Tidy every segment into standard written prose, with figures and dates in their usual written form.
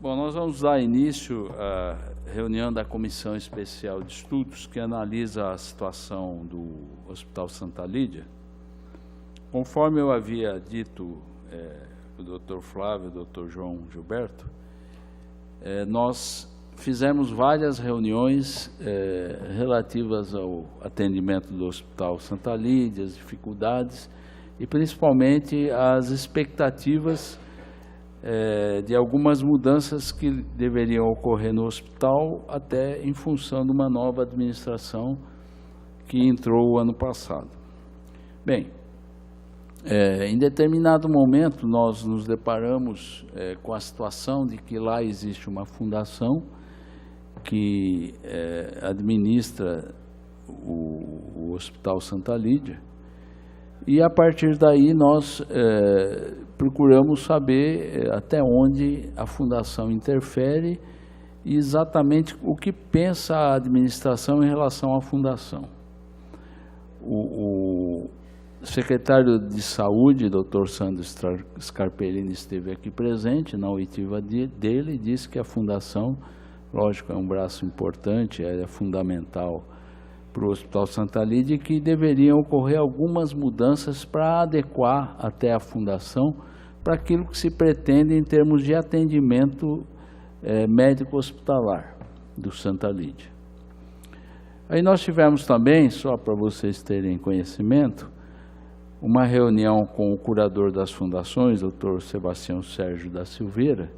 Bom, nós vamos dar início à reunião da Comissão Especial de Estudos que analisa a situação do Hospital Santa Lídia. Conforme eu havia dito, o Dr. Flávio e o Dr. João Gilberto, nós fizemos várias reuniões relativas ao atendimento do Hospital Santa Lídia, as dificuldades e principalmente as expectativas de algumas mudanças que deveriam ocorrer no hospital, até em função de uma nova administração que entrou o ano passado. Bem, em determinado momento nós nos deparamos com a situação de que lá existe uma fundação que administra o Hospital Santa Lídia, e a partir daí nós procuramos saber até onde a fundação interfere e exatamente o que pensa a administração em relação à fundação. O secretário de Saúde, Dr. Sandro Scarpellini, esteve aqui presente na oitiva dele e disse que a fundação, lógico, é um braço importante, é fundamental para o Hospital Santa Lídia, que deveriam ocorrer algumas mudanças para adequar até a fundação para aquilo que se pretende em termos de atendimento médico-hospitalar do Santa Lídia. Aí nós tivemos também, só para vocês terem conhecimento, uma reunião com o curador das fundações, Dr. Sebastião Sérgio da Silveira,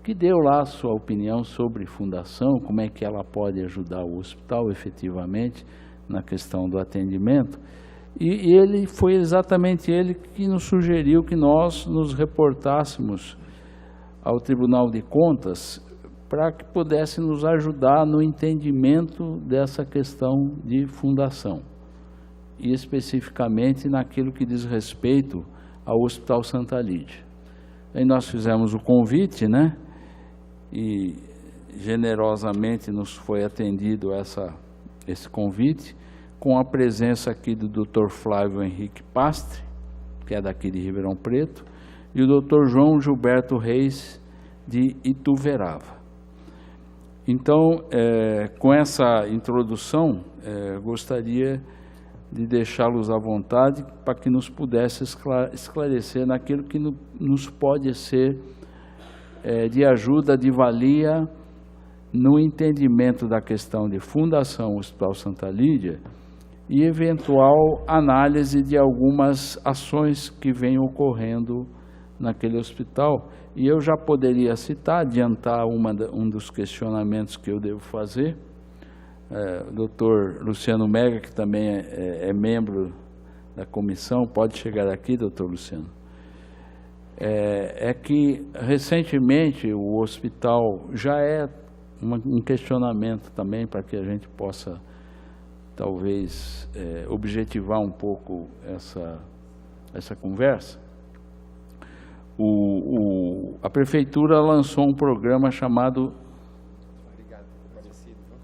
que deu lá a sua opinião sobre fundação, como é que ela pode ajudar o hospital efetivamente na questão do atendimento, e ele foi exatamente ele que nos sugeriu que nós nos reportássemos ao Tribunal de Contas para que pudesse nos ajudar no entendimento dessa questão de fundação, e especificamente naquilo que diz respeito ao Hospital Santa Lídia. Aí nós fizemos o convite, né? E generosamente nos foi atendido esse convite, com a presença aqui do Dr. Flávio Henrique Pastre, que é daqui de Ribeirão Preto, e o Dr. João Gilberto Reis, de Ituverava. Então, com essa introdução, gostaria de deixá-los à vontade para que nos pudesse esclarecer naquilo que nos pode ser de ajuda, de valia no entendimento da questão de fundação Hospital Santa Lídia e eventual análise de algumas ações que vêm ocorrendo naquele hospital. E eu já poderia citar, adiantar um dos questionamentos que eu devo fazer. O doutor Luciano Mega, que também é membro da comissão, pode chegar aqui, doutor Luciano. É que, recentemente, o hospital já é um questionamento também para que a gente possa, talvez, objetivar um pouco essa conversa. A prefeitura lançou um programa chamado...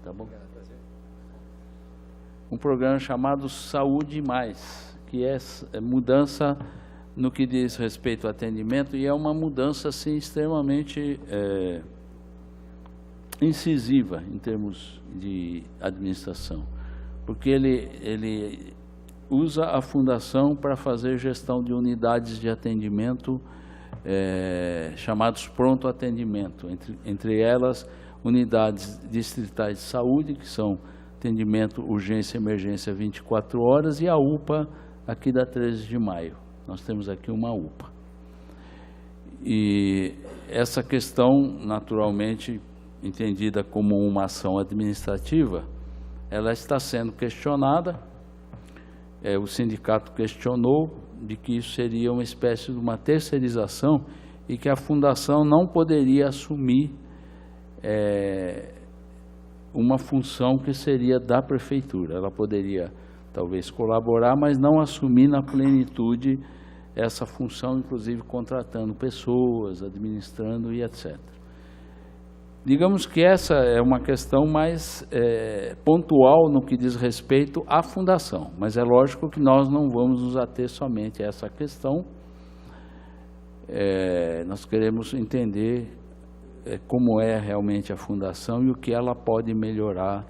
Tá bom? Um programa chamado Saúde Mais, que é mudança no que diz respeito ao atendimento, e é uma mudança assim, extremamente incisiva em termos de administração, porque ele usa a fundação para fazer gestão de unidades de atendimento chamados pronto atendimento, entre elas unidades distritais de saúde, que são atendimento urgência e emergência 24 horas, e a UPA aqui da 13 de maio. Nós temos aqui uma UPA. E essa questão, naturalmente, entendida como uma ação administrativa, ela está sendo questionada. O sindicato questionou de que isso seria uma espécie de uma terceirização e que a fundação não poderia assumir uma função que seria da prefeitura. Ela poderia, talvez, colaborar, mas não assumir na plenitude essa função, inclusive contratando pessoas, administrando e etc. Digamos que essa é uma questão mais pontual no que diz respeito à fundação, mas é lógico que nós não vamos nos ater somente a essa questão. Nós queremos entender como é realmente a fundação e o que ela pode melhorar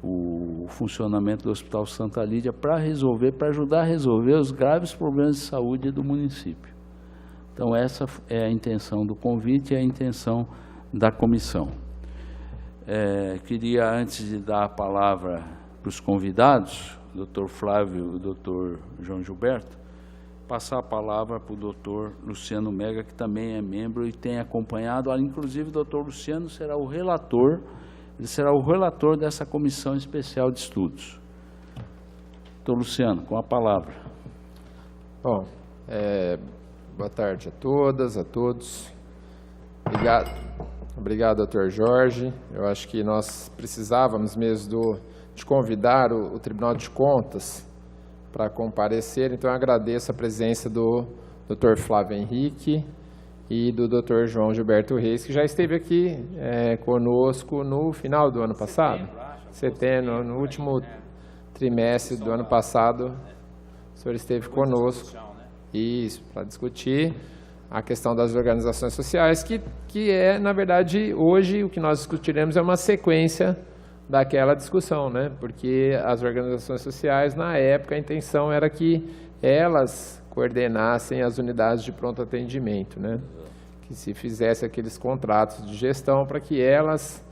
o funcionamento do Hospital Santa Lídia para ajudar a resolver os graves problemas de saúde do município. Então essa é a intenção do convite e a intenção da comissão. Queria, antes de dar a palavra para os convidados, o Dr. Flávio e o Dr. João Gilberto, passar a palavra para o Dr. Luciano Mega, que também é membro e tem acompanhado. Inclusive, o Dr. Luciano será o relator, ele será o relator dessa comissão especial de estudos. Dr. Luciano, com a palavra. Bom, boa tarde a todas, a todos. Obrigado, Dr. Jorge. Eu acho que nós precisávamos mesmo de convidar o Tribunal de Contas para comparecer, então eu agradeço a presença do Dr. Flávio Henrique e do Dr. João Gilberto Reis, que já esteve aqui conosco no final do ano passado, setembro, no último trimestre do ano passado, o senhor esteve conosco, isso, para discutir a questão das organizações sociais, que é, na verdade, hoje o que nós discutiremos é uma sequência daquela discussão, né? Porque as organizações sociais, na época, a intenção era que elas coordenassem as unidades de pronto atendimento, né? Que se fizesse aqueles contratos de gestão para que elas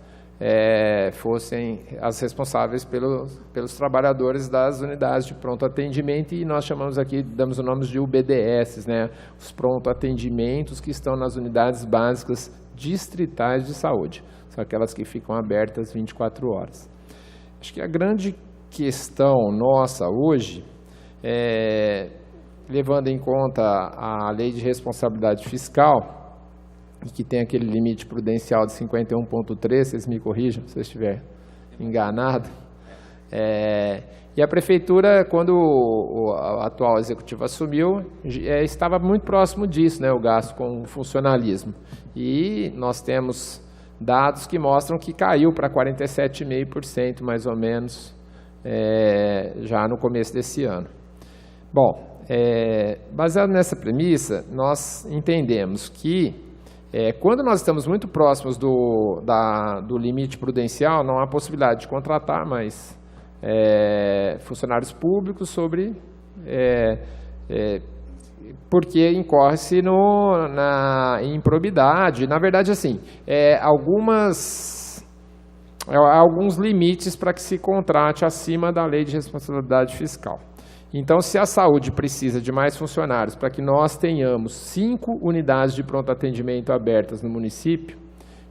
fossem as responsáveis pelos trabalhadores das unidades de pronto atendimento, e nós chamamos aqui, damos o nome de UBDS, né? Os pronto atendimentos que estão nas unidades básicas distritais de saúde. São aquelas que ficam abertas 24 horas. Acho que a grande questão nossa hoje, levando em conta a lei de responsabilidade fiscal, que tem aquele limite prudencial de 51,3, vocês me corrijam se eu estiver enganado, e a Prefeitura, quando o atual Executivo assumiu, estava muito próximo disso, né, o gasto com o funcionalismo. E nós temos dados que mostram que caiu para 47,5% mais ou menos já no começo desse ano. Bom, baseado nessa premissa, nós entendemos que quando nós estamos muito próximos do limite prudencial, não há possibilidade de contratar mais funcionários públicos porque incorre-se em improbidade. Na verdade, assim, alguns limites para que se contrate acima da lei de responsabilidade fiscal. Então, se a saúde precisa de mais funcionários para que nós tenhamos 5 unidades de pronto atendimento abertas no município,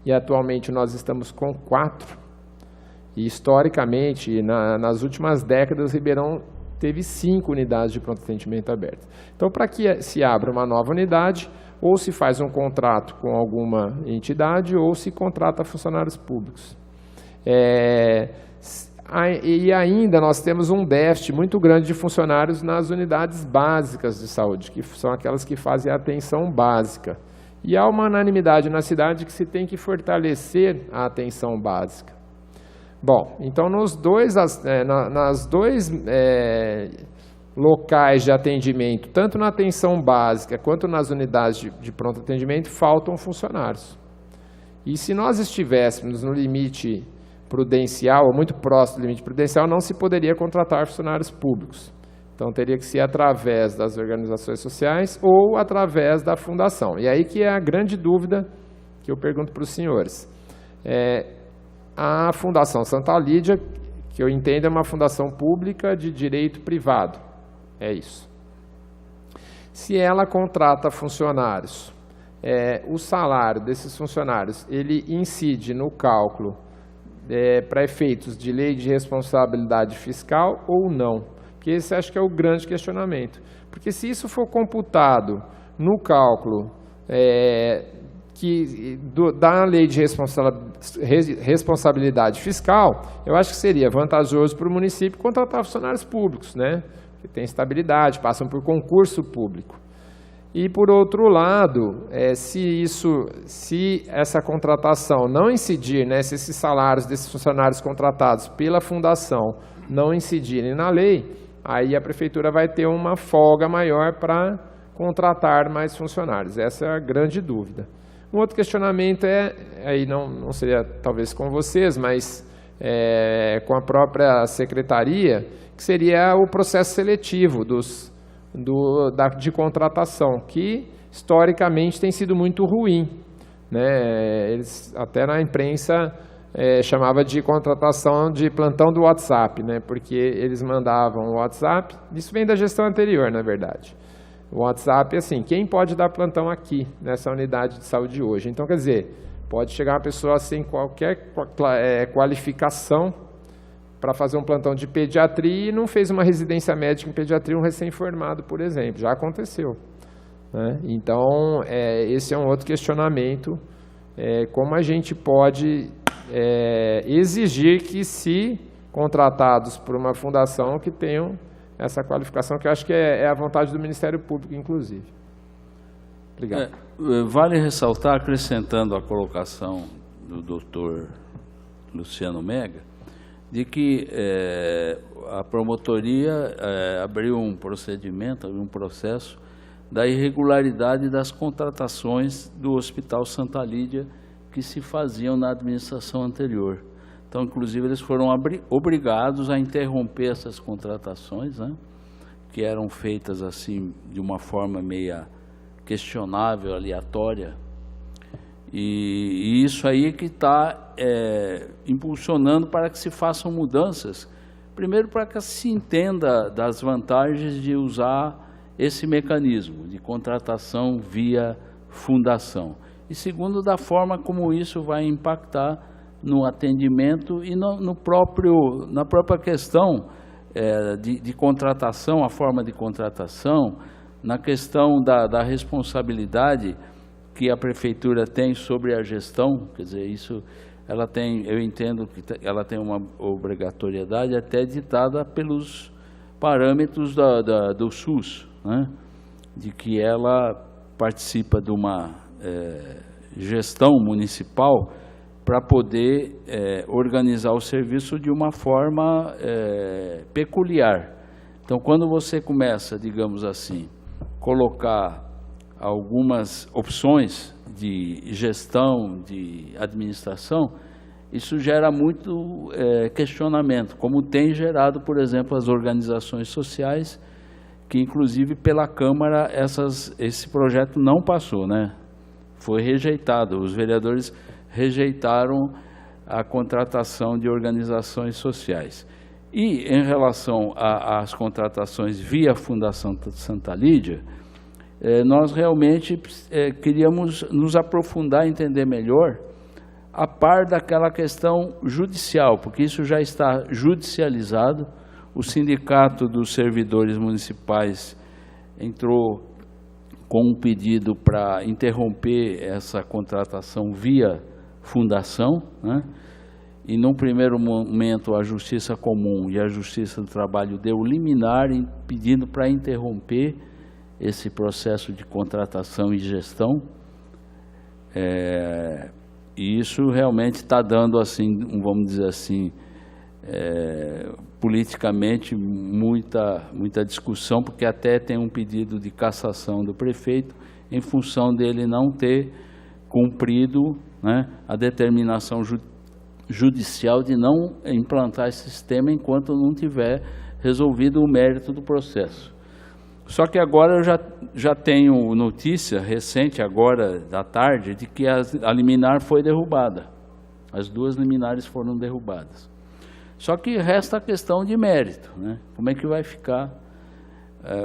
e atualmente nós estamos com 4, e historicamente, nas últimas décadas, Ribeirão teve 5 unidades de pronto atendimento abertas. Então, para que se abra uma nova unidade, ou se faz um contrato com alguma entidade, ou se contrata funcionários públicos. E ainda nós temos um déficit muito grande de funcionários nas unidades básicas de saúde, que são aquelas que fazem a atenção básica. E há uma unanimidade na cidade que se tem que fortalecer a atenção básica. Bom, então nas dois locais de atendimento, tanto na atenção básica quanto nas unidades de pronto atendimento, faltam funcionários. E se nós estivéssemos no limite prudencial, ou muito próximo do limite prudencial, não se poderia contratar funcionários públicos. Então, teria que ser através das organizações sociais ou através da fundação. E aí que é a grande dúvida que eu pergunto para os senhores. A Fundação Santa Lídia, que eu entendo, é uma fundação pública de direito privado. É isso. Se ela contrata funcionários, o salário desses funcionários, ele incide no cálculo para efeitos de lei de responsabilidade fiscal ou não? Porque esse acho que é o grande questionamento. Porque se isso for computado no cálculo da lei de responsabilidade fiscal, eu acho que seria vantajoso para o município contratar funcionários públicos, né? Que tem estabilidade, passam por concurso público. E, por outro lado, se essa contratação não incidir, né, se esses salários desses funcionários contratados pela fundação não incidirem na lei, aí a Prefeitura vai ter uma folga maior para contratar mais funcionários. Essa é a grande dúvida. Um outro questionamento aí não seria talvez com vocês, mas com a própria secretaria, que seria o processo seletivo de contratação, que historicamente tem sido muito ruim, né? Eles até na imprensa chamava de contratação de plantão do WhatsApp, né? Porque eles mandavam o WhatsApp, isso vem da gestão anterior, na verdade. O WhatsApp é assim, quem pode dar plantão aqui, nessa unidade de saúde hoje? Então, quer dizer, pode chegar uma pessoa sem qualquer qualificação para fazer um plantão de pediatria e não fez uma residência médica em pediatria, um recém-formado, por exemplo. Já aconteceu, né? Então, esse é um outro questionamento, como a gente pode exigir que, se contratados por uma fundação, que tenham essa qualificação, que eu acho que é a vontade do Ministério Público, inclusive. Obrigado. Vale ressaltar, acrescentando a colocação do doutor Luciano Mega, de que a promotoria abriu um procedimento, abriu um processo da irregularidade das contratações do Hospital Santa Lídia que se faziam na administração anterior. Então, inclusive, eles foram obrigados a interromper essas contratações, né, que eram feitas assim de uma forma meia questionável, aleatória. E isso aí que está impulsionando para que se façam mudanças. Primeiro, para que se entenda das vantagens de usar esse mecanismo de contratação via fundação. E segundo, da forma como isso vai impactar no atendimento e na própria questão de contratação, a forma de contratação, na questão da responsabilidade que a prefeitura tem sobre a gestão. Quer dizer, isso ela tem, eu entendo que ela tem uma obrigatoriedade até ditada pelos parâmetros do SUS, né? De que ela participa de uma gestão municipal para poder organizar o serviço de uma forma peculiar. Então, quando você começa, digamos assim, colocar algumas opções de gestão, de administração, isso gera muito questionamento, como tem gerado, por exemplo, as organizações sociais, que inclusive pela Câmara esse projeto não passou, né? Foi rejeitado, os vereadores rejeitaram a contratação de organizações sociais. E em relação às contratações via Fundação Santa Lídia, nós realmente queríamos nos aprofundar, entender melhor, a par daquela questão judicial, porque isso já está judicializado. O Sindicato dos Servidores Municipais entrou com um pedido para interromper essa contratação via fundação, né? E num primeiro momento a Justiça Comum e a Justiça do Trabalho deu liminar pedindo para interromper esse processo de contratação e gestão. E isso realmente está dando, assim, vamos dizer assim, politicamente muita discussão, porque até tem um pedido de cassação do prefeito em função dele não ter cumprido, né, a determinação judicial de não implantar esse sistema enquanto não tiver resolvido o mérito do processo. Só que agora eu já tenho notícia recente, agora da tarde, de que a liminar foi derrubada. As duas liminares foram derrubadas. Só que resta a questão de mérito, né? Como é que vai ficar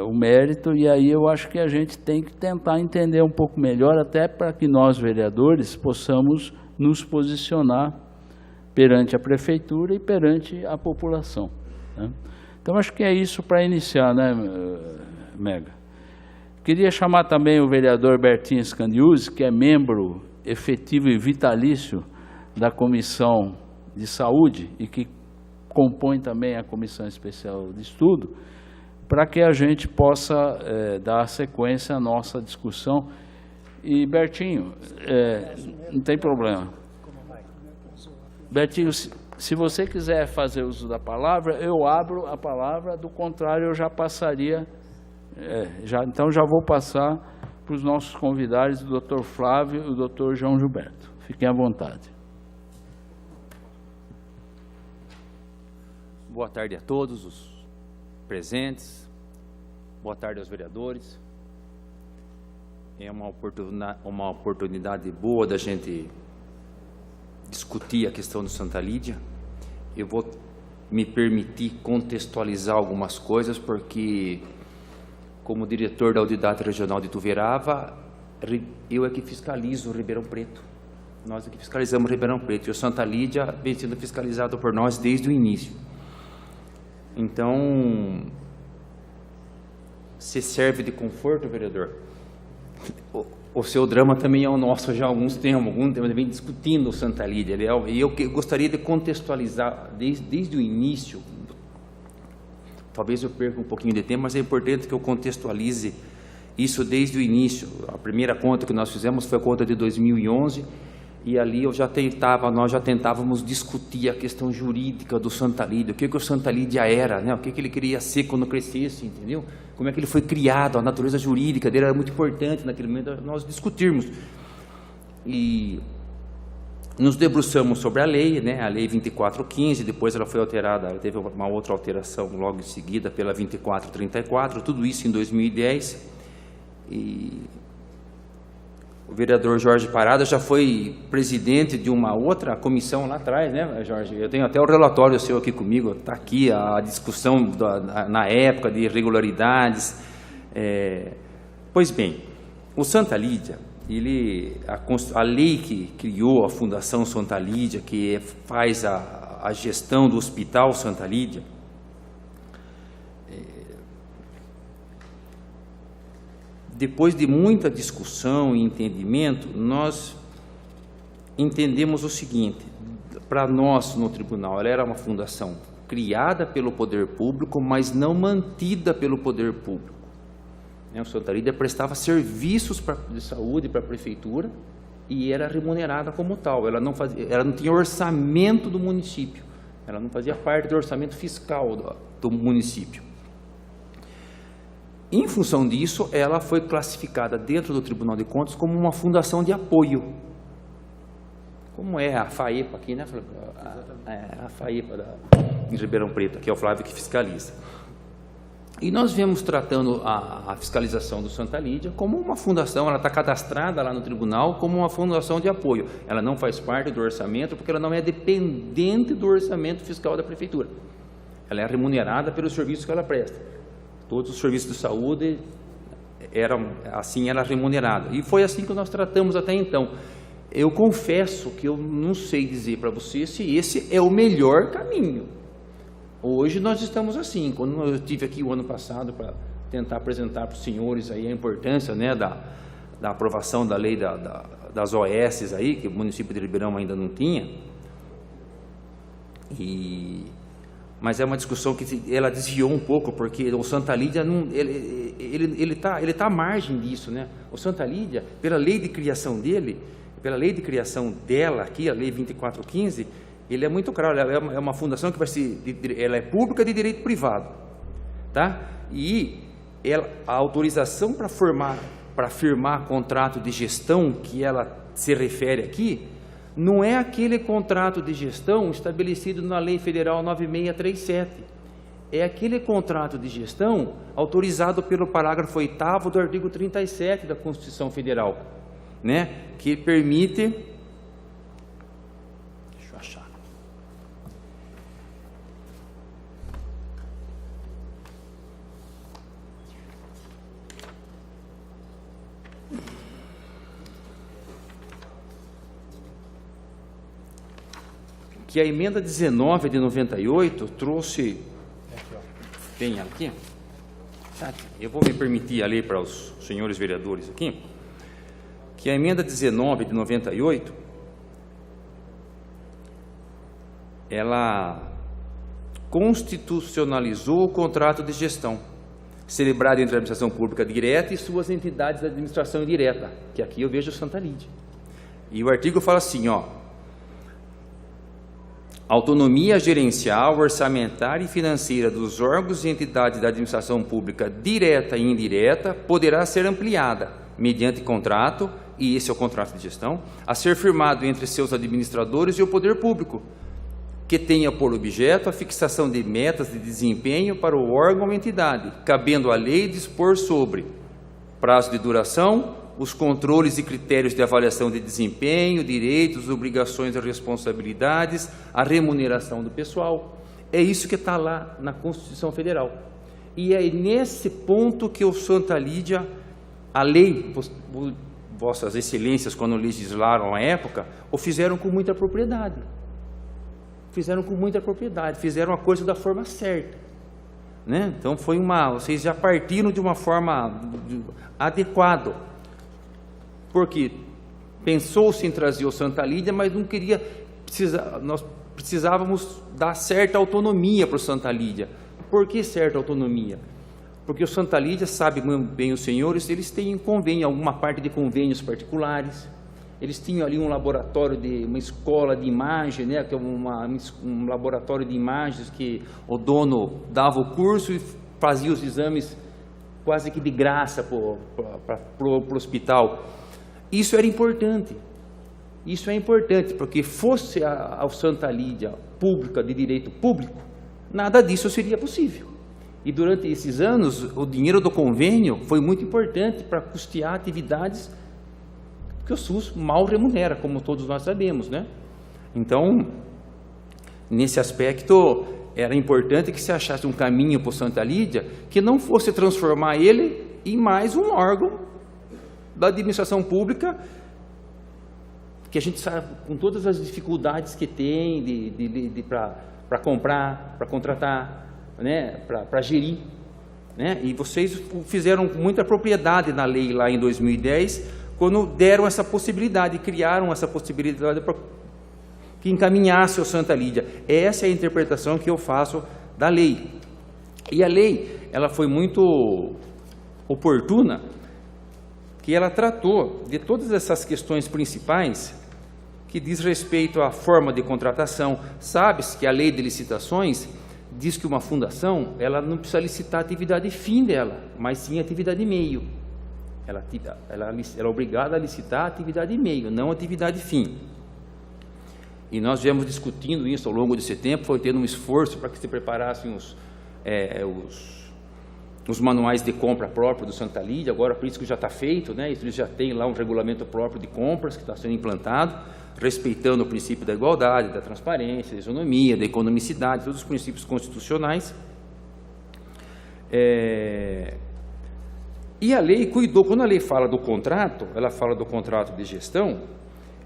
o mérito? E aí eu acho que a gente tem que tentar entender um pouco melhor, até para que nós, vereadores, possamos nos posicionar perante a prefeitura e perante a população, né? Então, acho que é isso para iniciar, né, Mega? Queria chamar também o vereador Bertinho Scandiuzzi, que é membro efetivo e vitalício da Comissão de Saúde e que compõe também a Comissão Especial de Estudo, para que a gente possa dar sequência à nossa discussão. E, Bertinho, não tem problema. Bertinho, se você quiser fazer uso da palavra, eu abro a palavra, do contrário, eu já passaria, então já vou passar para os nossos convidados, o Dr. Flávio e o Dr. João Gilberto. Fiquem à vontade. Boa tarde a todos os presentes, boa tarde aos vereadores. É uma oportunidade boa da gente discutir a questão do Santa Lídia. Eu vou me permitir contextualizar algumas coisas, porque, como diretor da Audidade Regional de Ituverava, eu é que fiscalizo o Ribeirão Preto. Nós é que fiscalizamos o Ribeirão Preto. E o Santa Lídia vem sendo fiscalizado por nós desde o início. Então, se serve de conforto, vereador? O seu drama também é o nosso já há algum tempo, vem discutindo o Santa Lídia. E eu gostaria de contextualizar desde o início. Talvez eu perca um pouquinho de tempo, mas é importante que eu contextualize isso desde o início. A primeira conta que nós fizemos foi a conta de 2011, e ali nós já tentávamos discutir a questão jurídica do Santa Lídia, o que o Santa Lídia era, né? O que ele queria ser quando crescesse, entendeu? Como é que ele foi criado, a natureza jurídica dele era muito importante naquele momento nós discutirmos. E nos debruçamos sobre a lei, né? A lei 2415, depois ela foi alterada, ela teve uma outra alteração logo em seguida pela 2434, tudo isso em 2010. E o vereador Jorge Parada já foi presidente de uma outra comissão lá atrás, né, Jorge? Eu tenho até o relatório seu aqui comigo, está aqui a discussão na época de irregularidades. Pois bem, o Santa Lídia, a lei que criou a Fundação Santa Lídia, que faz a gestão do Hospital Santa Lídia, depois de muita discussão e entendimento, nós entendemos o seguinte: para nós no tribunal, ela era uma fundação criada pelo poder público, mas não mantida pelo poder público. O Santa Lídia prestava serviços de saúde para a prefeitura e era remunerada como tal. Ela não tinha orçamento do município, ela não fazia parte do orçamento fiscal do município. Em função disso, ela foi classificada dentro do Tribunal de Contas como uma fundação de apoio. Como é a FAEPA aqui, né? A FAEPA em Ribeirão Preto, que é o Flávio que fiscaliza. E nós viemos tratando a fiscalização do Santa Lídia como uma fundação, ela está cadastrada lá no tribunal como uma fundação de apoio. Ela não faz parte do orçamento, porque ela não é dependente do orçamento fiscal da prefeitura. Ela é remunerada pelos serviços que ela presta. Todos os serviços de saúde era remunerada. E foi assim que nós tratamos até então. Eu confesso que eu não sei dizer para você se esse é o melhor caminho. Hoje nós estamos assim. Quando eu estive aqui o ano passado para tentar apresentar para os senhores aí a importância, né, da aprovação da lei das OS aí, que o município de Ribeirão ainda não tinha. Mas é uma discussão que ela desviou um pouco, porque o Santa Lídia ele tá à margem disso, né? O Santa Lídia, pela lei de criação dela aqui, a lei 2415, ele é muito claro, é uma fundação que ela é pública de direito privado, tá? E a autorização para firmar contrato de gestão que ela se refere aqui, não é aquele contrato de gestão estabelecido na Lei Federal 9637. É aquele contrato de gestão autorizado pelo parágrafo 8º do artigo 37 da Constituição Federal, né? Que permite... Deixa eu achar. Que a emenda 19 de 98 trouxe... Tem aqui? Eu vou me permitir a ler para os senhores vereadores aqui, que a emenda 19 de 98, ela constitucionalizou o contrato de gestão, celebrado entre a administração pública direta e suas entidades da administração indireta, que aqui eu vejo Santa Lídia. E o artigo fala assim, ó: autonomia gerencial, orçamentária e financeira dos órgãos e entidades da administração pública direta e indireta poderá ser ampliada, mediante contrato, e esse é o contrato de gestão, a ser firmado entre seus administradores e o poder público, que tenha por objeto a fixação de metas de desempenho para o órgão ou entidade, cabendo à lei dispor sobre prazo de duração, os controles e critérios de avaliação de desempenho, direitos, obrigações e responsabilidades, a remuneração do pessoal. É isso que está lá na Constituição Federal. E é nesse ponto que o Santa Lídia, a lei, vossas excelências, quando legislaram à época, o fizeram com muita propriedade. Fizeram com muita propriedade, fizeram a coisa da forma certa, né? Então vocês já partiram de uma forma adequada, porque pensou-se em trazer o Santa Lídia, mas não queria, nós precisávamos dar certa autonomia para o Santa Lídia. Por que certa autonomia? Porque o Santa Lídia, sabe bem os senhores, eles têm convênio, alguma parte de convênios particulares. Eles tinham ali um laboratório, uma escola de imagem, né, que é um laboratório de imagens que o dono dava o curso e fazia os exames quase que de graça para o hospital. Isso era importante. Isso é importante, porque fosse a Santa Lídia pública, de direito público, nada disso seria possível. E durante esses anos, o dinheiro do convênio foi muito importante para custear atividades que o SUS mal remunera, como todos nós sabemos, né? Então, nesse aspecto, era importante que se achasse um caminho para o Santa Lídia que não fosse transformar ele em mais um órgão da administração pública, que a gente sabe com todas as dificuldades que tem para comprar, para contratar, né? Para gerir, né? E vocês fizeram com muita propriedade na lei lá em 2010, quando deram essa possibilidade, criaram essa possibilidade para que encaminhasse o Santa Lídia. Essa é a interpretação que eu faço da lei. E a lei, ela foi muito oportuna, que ela tratou de todas essas questões principais que diz respeito à forma de contratação. Sabe-se que a lei de licitações diz que uma fundação, ela não precisa licitar a atividade fim dela, mas sim a atividade meio. Ela é obrigada a licitar a atividade meio, não a atividade fim. E nós viemos discutindo isso ao longo desse tempo, foi tendo um esforço para que se preparassem os manuais de compra próprio do Santa Lídia. Agora, por isso que já está feito, né? Eles já têm lá um regulamento próprio de compras que está sendo implantado, respeitando o princípio da igualdade, da transparência, da isonomia, da economicidade, todos os princípios constitucionais. E a lei cuidou, quando a lei fala do contrato, ela fala do contrato de gestão,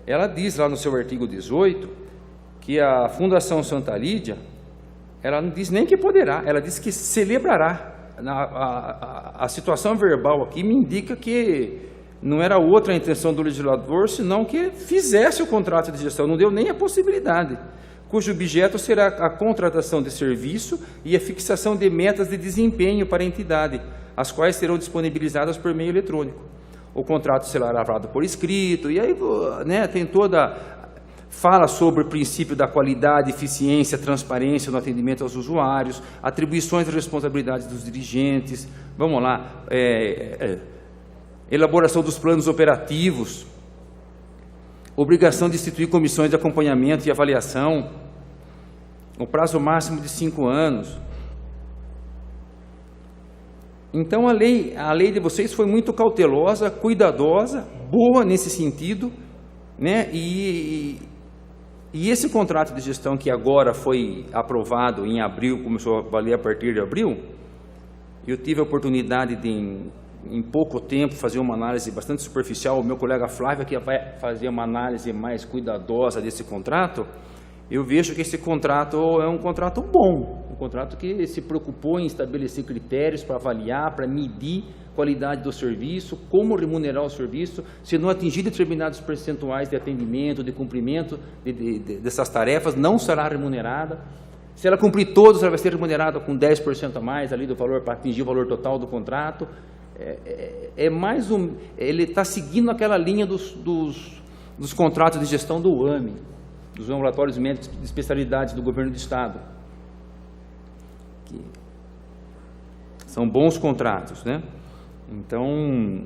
ela diz lá no seu artigo 18, que a Fundação Santa Lídia, ela não diz nem que poderá, ela diz que celebrará. A situação verbal aqui me indica que não era outra a intenção do legislador, senão que fizesse o contrato de gestão, não deu nem a possibilidade, cujo objeto será a contratação de serviço e a fixação de metas de desempenho para a entidade, as quais serão disponibilizadas por meio eletrônico. O contrato será lavado por escrito, e aí, né, tem fala sobre o princípio da qualidade, eficiência, transparência no atendimento aos usuários, atribuições e responsabilidades dos dirigentes, vamos lá, elaboração dos planos operativos, obrigação de instituir comissões de acompanhamento e avaliação, o prazo máximo de 5 anos. Então a lei de vocês foi muito cautelosa, cuidadosa, boa nesse sentido, né? E esse contrato de gestão que agora foi aprovado em abril, começou a valer a partir de abril, eu tive a oportunidade de, em pouco tempo, fazer uma análise bastante superficial. O meu colega Flávio, que vai fazer uma análise mais cuidadosa desse contrato, eu vejo que esse contrato é um contrato bom, um contrato que se preocupou em estabelecer critérios para avaliar, para medir a qualidade do serviço, como remunerar o serviço, se não atingir determinados percentuais de atendimento, de cumprimento dessas tarefas, não será remunerada. Se ela cumprir todos, ela vai ser remunerada com 10% a mais ali do valor, para atingir o valor total do contrato. Ele está seguindo aquela linha dos contratos de gestão do AME, dos ambulatórios médicos de especialidades do governo do estado, que são bons contratos, né? Então,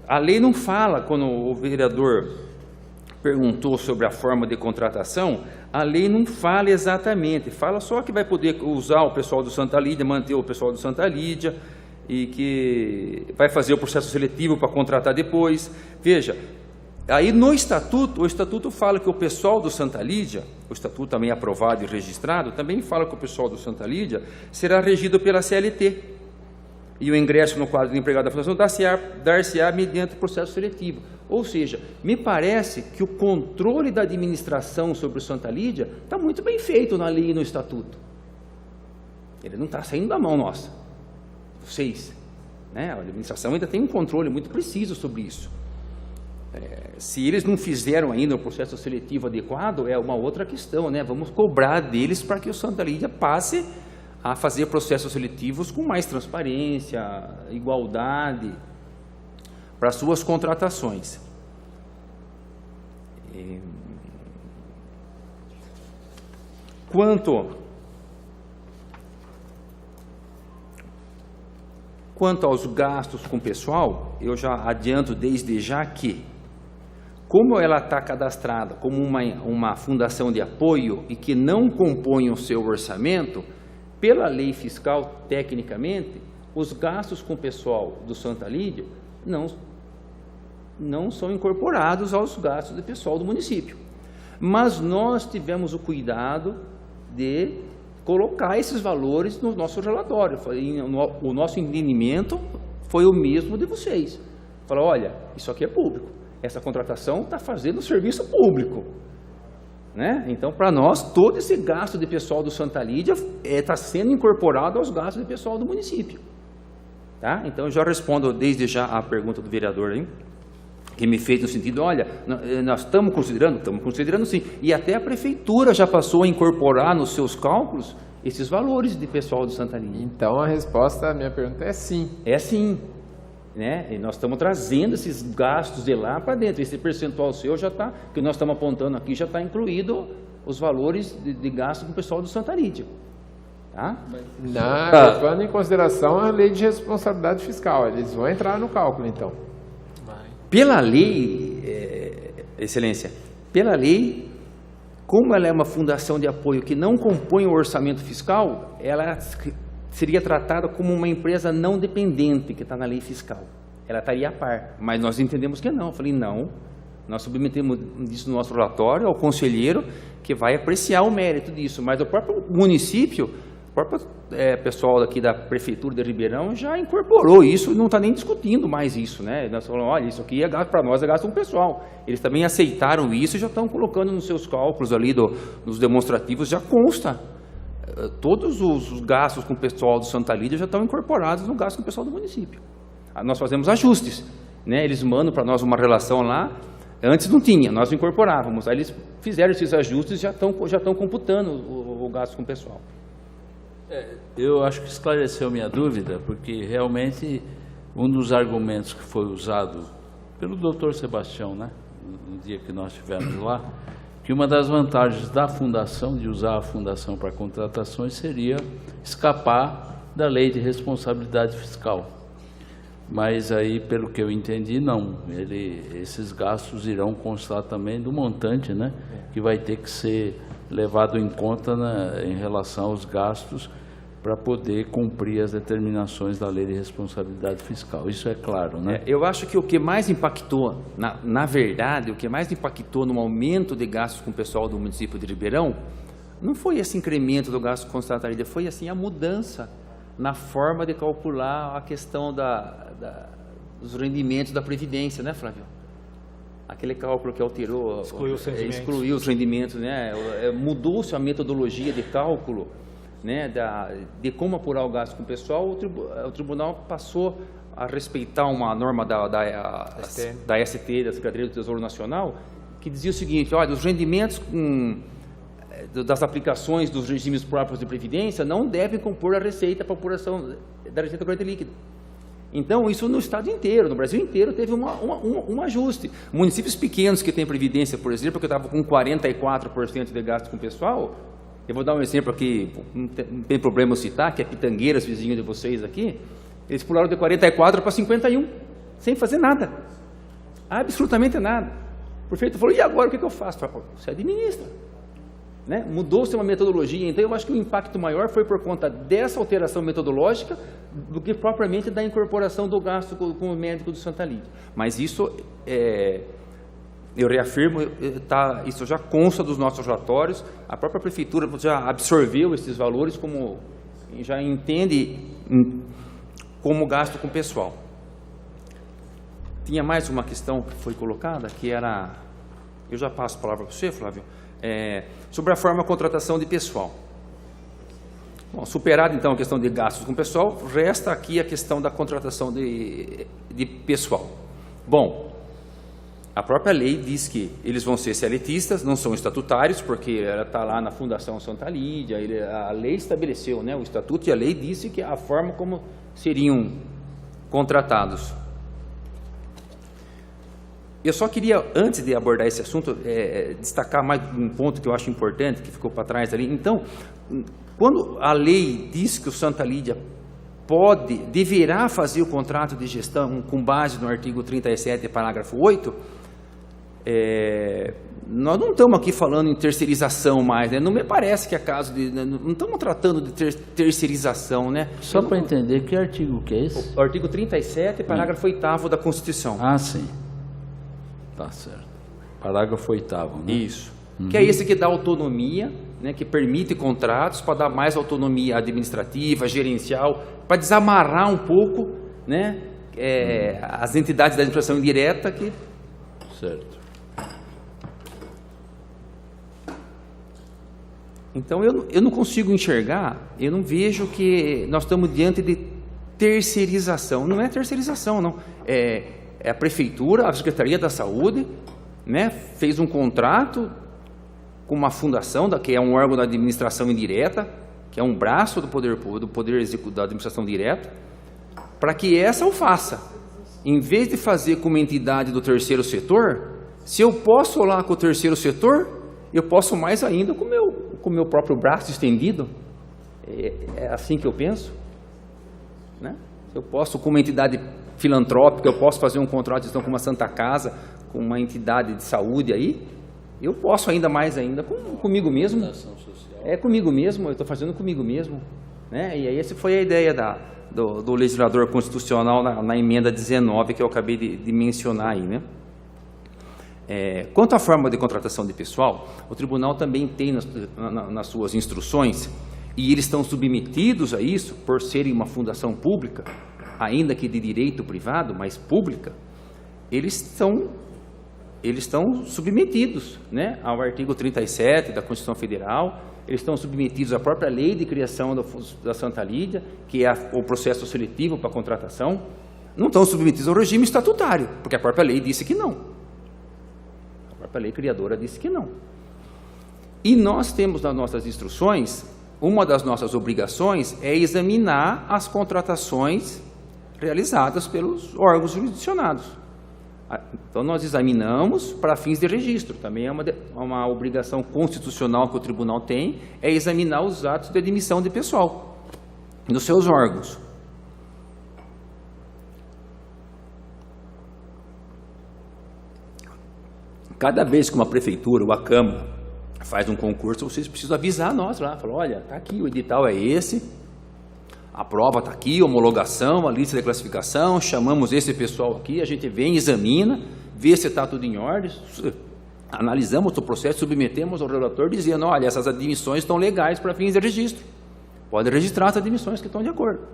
a lei não fala, quando o vereador perguntou sobre a forma de contratação, a lei não fala exatamente, fala só que vai poder usar o pessoal do Santa Lídia, manter o pessoal do Santa Lídia, e que vai fazer o processo seletivo para contratar depois. Veja, aí no estatuto, o estatuto fala que o pessoal do Santa Lídia, o estatuto também aprovado e registrado, também fala que o pessoal do Santa Lídia será regido pela CLT. E o ingresso no quadro de empregado da Fundação dar-se-á mediante processo seletivo. Ou seja, me parece que o controle da administração sobre o Santa Lídia está muito bem feito na lei e no estatuto. Ele não está saindo da mão nossa. Vocês, né? A administração ainda tem um controle muito preciso sobre isso. Se eles não fizeram ainda o processo seletivo adequado, é uma outra questão, né? Vamos cobrar deles para que o Santa Lídia passe a fazer processos seletivos com mais transparência, igualdade para suas contratações. Quanto aos gastos com o pessoal, eu já adianto desde já que, como ela está cadastrada como uma fundação de apoio e que não compõe o seu orçamento, pela lei fiscal, tecnicamente, os gastos com o pessoal do Santa Lídia não são incorporados aos gastos do pessoal do município. Mas nós tivemos o cuidado de colocar esses valores no nosso relatório. O nosso entendimento foi o mesmo de vocês. Falou, olha, isso aqui é público. Essa contratação está fazendo serviço público. Né? Então, para nós, todo esse gasto de pessoal do Santa Lídia está sendo incorporado aos gastos de pessoal do município. Tá? Então, eu já respondo desde já a pergunta do vereador aí, que me fez no sentido, olha, nós estamos considerando sim, e até a prefeitura já passou a incorporar nos seus cálculos esses valores de pessoal do Santa Lídia. Então, a resposta à minha pergunta é sim. É sim. Né? E nós estamos trazendo esses gastos de lá para dentro. Esse percentual seu já está, que nós estamos apontando aqui, já está incluído os valores de gasto com o pessoal do Santa Lídia. Tá? Levando em consideração a lei de responsabilidade fiscal, eles vão entrar no cálculo, então. Pela lei, Excelência, pela lei, como ela é uma fundação de apoio que não compõe o orçamento fiscal, ela seria tratada como uma empresa não dependente, que está na lei fiscal. Ela estaria a par, mas nós entendemos que não. Eu falei, não, nós submetemos isso no nosso relatório ao conselheiro, que vai apreciar o mérito disso, mas o próprio município, o próprio pessoal daqui da Prefeitura de Ribeirão já incorporou isso, não está nem discutindo mais isso, né? Nós falamos, olha, isso aqui é gasto para nós, é gasto com o pessoal. Eles também aceitaram isso e já estão colocando nos seus cálculos ali, nos demonstrativos, já consta. Todos os gastos com o pessoal do Santa Lídia já estão incorporados no gasto com o pessoal do município. Nós fazemos ajustes, né? Eles mandam para nós uma relação lá, antes não tinha, nós incorporávamos, aí eles fizeram esses ajustes e já estão computando o gasto com o pessoal. Eu acho que esclareceu minha dúvida, porque realmente um dos argumentos que foi usado pelo doutor Sebastião, né, no dia que nós estivemos lá, que uma das vantagens da fundação, de usar a fundação para contratações, seria escapar da lei de responsabilidade fiscal. Mas aí, pelo que eu entendi, não. Esses gastos irão constar também do montante, né, que vai ter que ser levado em conta em relação aos gastos para poder cumprir as determinações da lei de responsabilidade fiscal. Isso é claro, né? Eu acho que o que mais impactou, na verdade, o que mais impactou no aumento de gastos com o pessoal do município de Ribeirão, não foi esse incremento do gasto com Santa Lídia, foi assim a mudança na forma de calcular a questão dos rendimentos da Previdência, né, Flávio? Aquele cálculo que alterou, excluiu os rendimentos, né? Mudou-se a metodologia de cálculo, né, de como apurar o gasto com o pessoal. O tribunal passou a respeitar uma norma da ST, da Secretaria do Tesouro Nacional, que dizia o seguinte, olha, os rendimentos das aplicações dos regimes próprios de previdência não devem compor a receita para apuração da receita corrente líquida. Então, isso no estado inteiro, no Brasil inteiro, teve um ajuste. Municípios pequenos que têm previdência, por exemplo, que estavam com 44% de gasto com o pessoal, eu vou dar um exemplo aqui, não tem problema eu citar, que é Pitangueiras, vizinho de vocês aqui, Eles pularam de 44 para 51, sem fazer nada. Absolutamente nada. O prefeito falou, e agora o que eu faço? Falei, você administra. Né? Mudou-se uma metodologia, então eu acho que o impacto maior foi por conta dessa alteração metodológica do que propriamente da incorporação do gasto com o médico do Santa Lídia. Mas isso, eu reafirmo, isso já consta dos nossos relatórios, a própria prefeitura já absorveu esses valores, como já entende como gasto com pessoal. Tinha mais uma questão que foi colocada, que era, eu já passo a palavra para você, Flávio, sobre a forma de contratação de pessoal. Bom, superada então a questão de gastos com pessoal, resta aqui a questão da contratação de pessoal. Bom, a própria lei diz que eles vão ser seletistas, não são estatutários, porque ela está lá na Fundação Santa Lídia, a lei estabeleceu, né, o estatuto, e a lei disse que a forma como seriam contratados. Eu só queria, antes de abordar esse assunto, destacar mais um ponto que eu acho importante, que ficou para trás ali. Então, quando a lei diz que o Santa Lídia deverá fazer o contrato de gestão com base no artigo 37, parágrafo 8, nós não estamos aqui falando em terceirização mais, né? Não me parece que é caso de... Não estamos tratando de terceirização, né? Só para entender, que artigo que é esse? O artigo 37, parágrafo 8º da Constituição. Ah, sim. Tá certo. Parágrafo 8º, né? Isso. Que é esse que dá autonomia, né, que permite contratos para dar mais autonomia administrativa, gerencial, para desamarrar um pouco, né, as entidades da administração indireta que... Certo. Então, eu não consigo enxergar, eu não vejo que nós estamos diante de terceirização. Não é terceirização, não. É a Prefeitura, a Secretaria da Saúde, né, fez um contrato com uma fundação, que é um órgão da administração indireta, que é um braço do poder executivo da administração direta, para que essa o faça. Em vez de fazer com uma entidade do terceiro setor, se eu posso lá com o terceiro setor, eu posso mais ainda com o meu próprio braço estendido. É assim que eu penso, né? Eu posso, com uma entidade filantrópica, eu posso fazer um contrato de gestão com uma Santa Casa, com uma entidade de saúde aí, eu posso ainda mais ainda comigo mesmo. É comigo mesmo, eu estou fazendo comigo mesmo, né? E aí essa foi a ideia do legislador constitucional na emenda 19 que eu acabei de mencionar aí, né? Quanto à forma de contratação de pessoal, o tribunal também tem nas suas instruções, e eles estão submetidos a isso, por serem uma fundação pública, ainda que de direito privado, mas pública, eles estão submetidos, né, ao artigo 37 da Constituição Federal, eles estão submetidos à própria lei de criação da Santa Lídia, que é o processo seletivo para contratação, não estão submetidos ao regime estatutário, porque a própria lei disse que não. A própria lei criadora disse que não. E nós temos nas nossas instruções, uma das nossas obrigações é examinar as contratações realizadas pelos órgãos jurisdicionados. Então, nós examinamos para fins de registro. Também é uma obrigação constitucional que o tribunal tem, é examinar os atos de admissão de pessoal nos seus órgãos. Cada vez que uma prefeitura ou a Câmara faz um concurso, vocês precisam avisar nós lá. Falar, olha, está aqui, o edital é esse, a prova está aqui, a homologação, a lista de classificação, chamamos esse pessoal aqui, a gente vem, examina, vê se está tudo em ordem, analisamos o processo, submetemos ao relator dizendo, olha, essas admissões estão legais para fins de registro. Pode registrar as admissões que estão de acordo.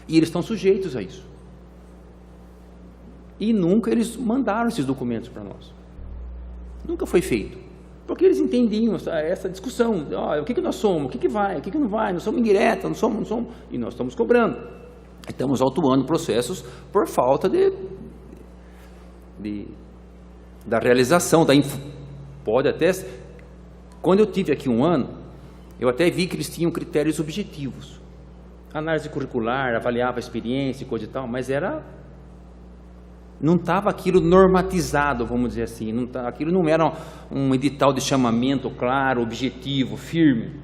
E eles estão sujeitos a isso. E nunca eles mandaram esses documentos para nós. Nunca foi feito. Porque eles entendiam essa discussão. O que nós somos? O que vai? O que não vai? Nós somos indiretas, não somos. E nós estamos cobrando. Estamos autuando processos por falta da realização. Pode até... Quando eu tive aqui um ano, eu até vi que eles tinham critérios objetivos. Análise curricular, avaliava a experiência e coisa e tal, mas não estava aquilo normatizado, vamos dizer assim. Aquilo não era um edital de chamamento claro, objetivo, firme.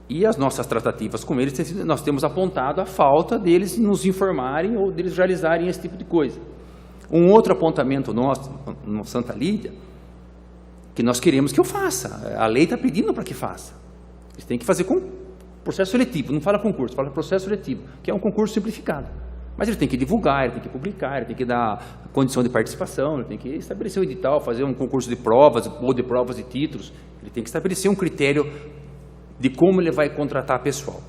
E as nossas tratativas com eles, nós temos apontado a falta deles nos informarem ou deles realizarem esse tipo de coisa. Um outro apontamento nosso, no Santa Lídia, que nós queremos que eu faça. A lei está pedindo para que faça. Eles têm que fazer com processo seletivo, não fala concurso, fala processo seletivo, que é um concurso simplificado. Mas ele tem que divulgar, ele tem que publicar, ele tem que dar condição de participação, ele tem que estabelecer um edital, fazer um concurso de provas, ou de provas e títulos, ele tem que estabelecer um critério de como ele vai contratar pessoal.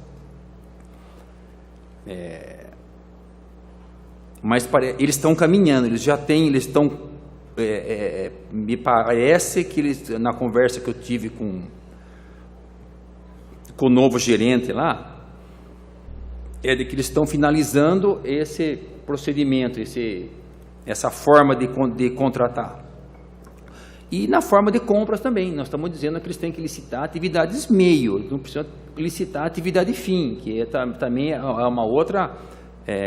Mas eles estão caminhando, eles já têm, eles estão, me parece que eles, na conversa que eu tive com o novo gerente lá, é de que eles estão finalizando esse procedimento, essa forma de contratar. E na forma de compras também, nós estamos dizendo que eles têm que licitar atividades meio, não precisam licitar atividade fim, que também é uma outra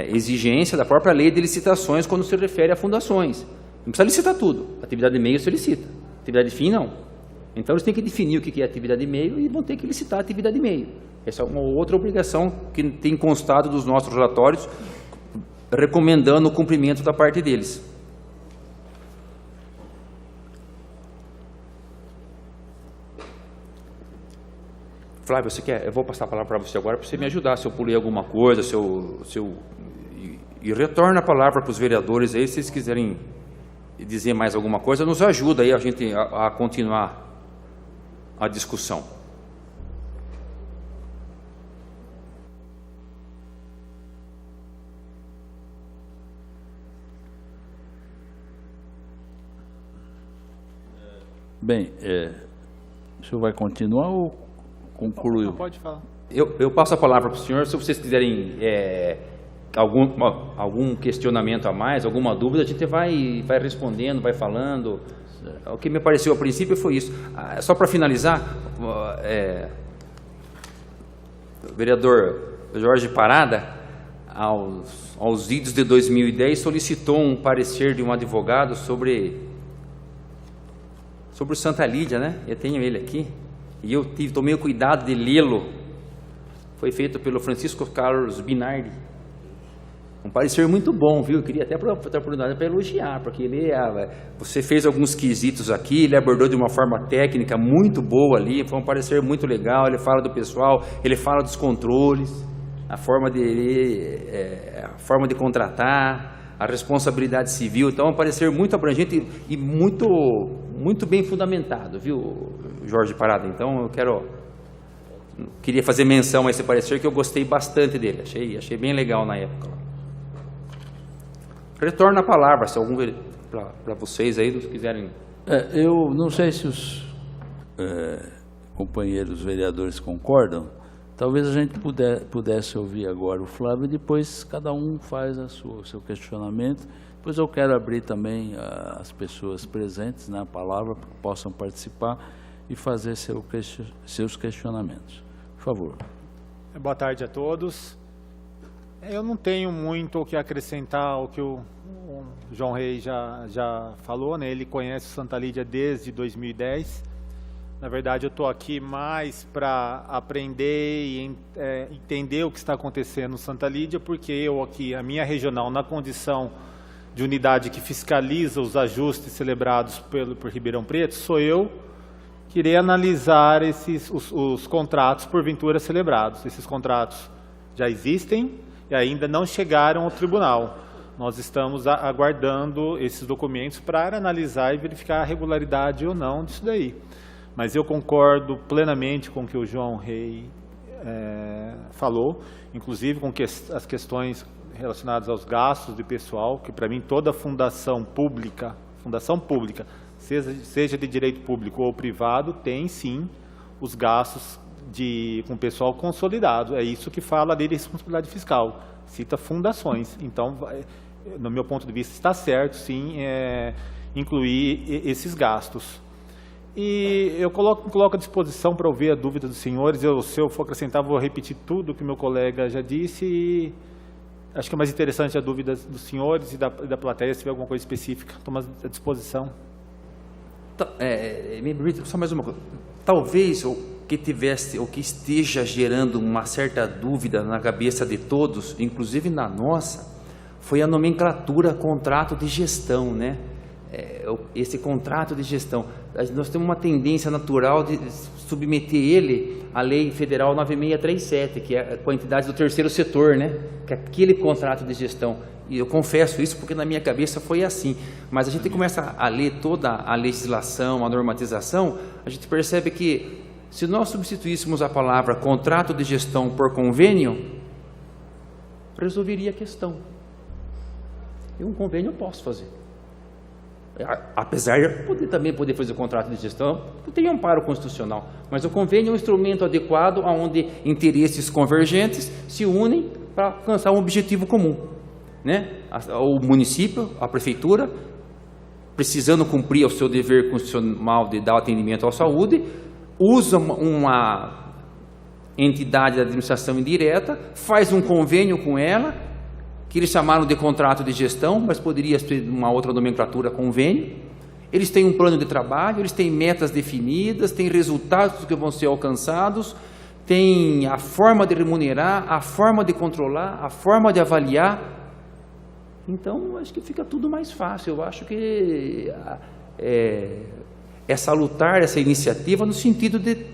exigência da própria lei de licitações quando se refere a fundações. Não precisa licitar tudo, atividade meio se licita, atividade fim não. Então eles têm que definir o que é atividade meio e vão ter que licitar a atividade meio. Essa é uma outra obrigação que tem constado dos nossos relatórios, recomendando o cumprimento da parte deles. Flávio, você quer? Eu vou passar a palavra para você agora, para você me ajudar, se eu pulei alguma coisa, e retorna a palavra para os vereadores aí, se eles quiserem dizer mais alguma coisa, nos ajuda aí a gente a continuar a discussão. Bem, o senhor vai continuar ou concluiu? Não, pode falar. Eu passo a palavra para o senhor, se vocês quiserem algum questionamento a mais, alguma dúvida, a gente vai respondendo, vai falando. O que me pareceu a princípio foi isso. Só para finalizar, o vereador Jorge Parada, aos idos de 2010, solicitou um parecer de um advogado sobre o Santa Lídia, né? Eu tenho ele aqui, e eu tomei o cuidado de lê-lo. Foi feito pelo Francisco Carlos Binardi. Um parecer muito bom, viu? Eu queria até aproveitar a oportunidade para elogiar, porque você fez alguns quesitos aqui, ele abordou de uma forma técnica muito boa ali, foi um parecer muito legal, ele fala do pessoal, ele fala dos controles, a forma de contratar, a responsabilidade civil. Então é um parecer muito abrangente e muito bem fundamentado, viu, Jorge Parada? Então eu queria fazer menção a esse parecer, que eu gostei bastante dele, achei bem legal na época. Retorno a palavra, se algum para vocês aí quiserem. Eu não sei se os companheiros vereadores concordam. Talvez a gente pudesse ouvir agora o Flávio e depois cada um faz o seu questionamento. Depois eu quero abrir também as pessoas presentes na palavra para que possam participar e fazer seus questionamentos. Por favor. Boa tarde a todos. Eu não tenho muito o que acrescentar ao que o João Reis já falou, né? Ele conhece o Santa Lídia desde 2010. Na verdade, eu estou aqui mais para aprender e entender o que está acontecendo no Santa Lídia, porque eu aqui, a minha regional, na condição de unidade que fiscaliza os ajustes celebrados por Ribeirão Preto, sou eu que irei analisar os contratos porventura celebrados. Esses contratos já existem e ainda não chegaram ao tribunal. Nós estamos aguardando esses documentos para analisar e verificar a regularidade ou não disso daí. Mas eu concordo plenamente com o que o João Rei falou, inclusive com as questões relacionadas aos gastos de pessoal, que para mim toda fundação pública, seja de direito público ou privado, tem sim os gastos com pessoal consolidado. É isso que fala a lei de responsabilidade fiscal, cita fundações. Então, no meu ponto de vista, está certo sim incluir esses gastos. E eu coloco à disposição para ouvir a dúvida dos senhores. Se eu for acrescentar, vou repetir tudo que meu colega já disse. E acho que é mais interessante a dúvida dos senhores e da plateia, se tiver alguma coisa específica. Estou à disposição. Me permite só mais uma coisa. Talvez que tivesse ou que esteja gerando uma certa dúvida na cabeça de todos, inclusive na nossa, foi a nomenclatura contrato de gestão, né? Esse contrato de gestão, nós temos uma tendência natural de submeter ele à Lei Federal 9637, que é com a entidade do terceiro setor, né? Que é aquele contrato de gestão. E eu confesso isso porque na minha cabeça foi assim. Mas a gente começa a ler toda a legislação, a normatização, a gente percebe que se nós substituíssemos a palavra contrato de gestão por convênio, resolveria a questão. E um convênio eu posso fazer. Apesar de também poder fazer o contrato de gestão, tem amparo constitucional. Mas o convênio é um instrumento adequado onde interesses convergentes se unem para alcançar um objetivo comum, né? O município, a prefeitura, precisando cumprir o seu dever constitucional de dar atendimento à saúde, usa uma entidade de administração indireta, faz um convênio com ela, que eles chamaram de contrato de gestão, mas poderia ser uma outra nomenclatura, convênio. Eles têm um plano de trabalho, eles têm metas definidas, têm resultados que vão ser alcançados, tem a forma de remunerar, a forma de controlar, a forma de avaliar. Então, acho que fica tudo mais fácil. Eu acho que é salutar essa iniciativa no sentido de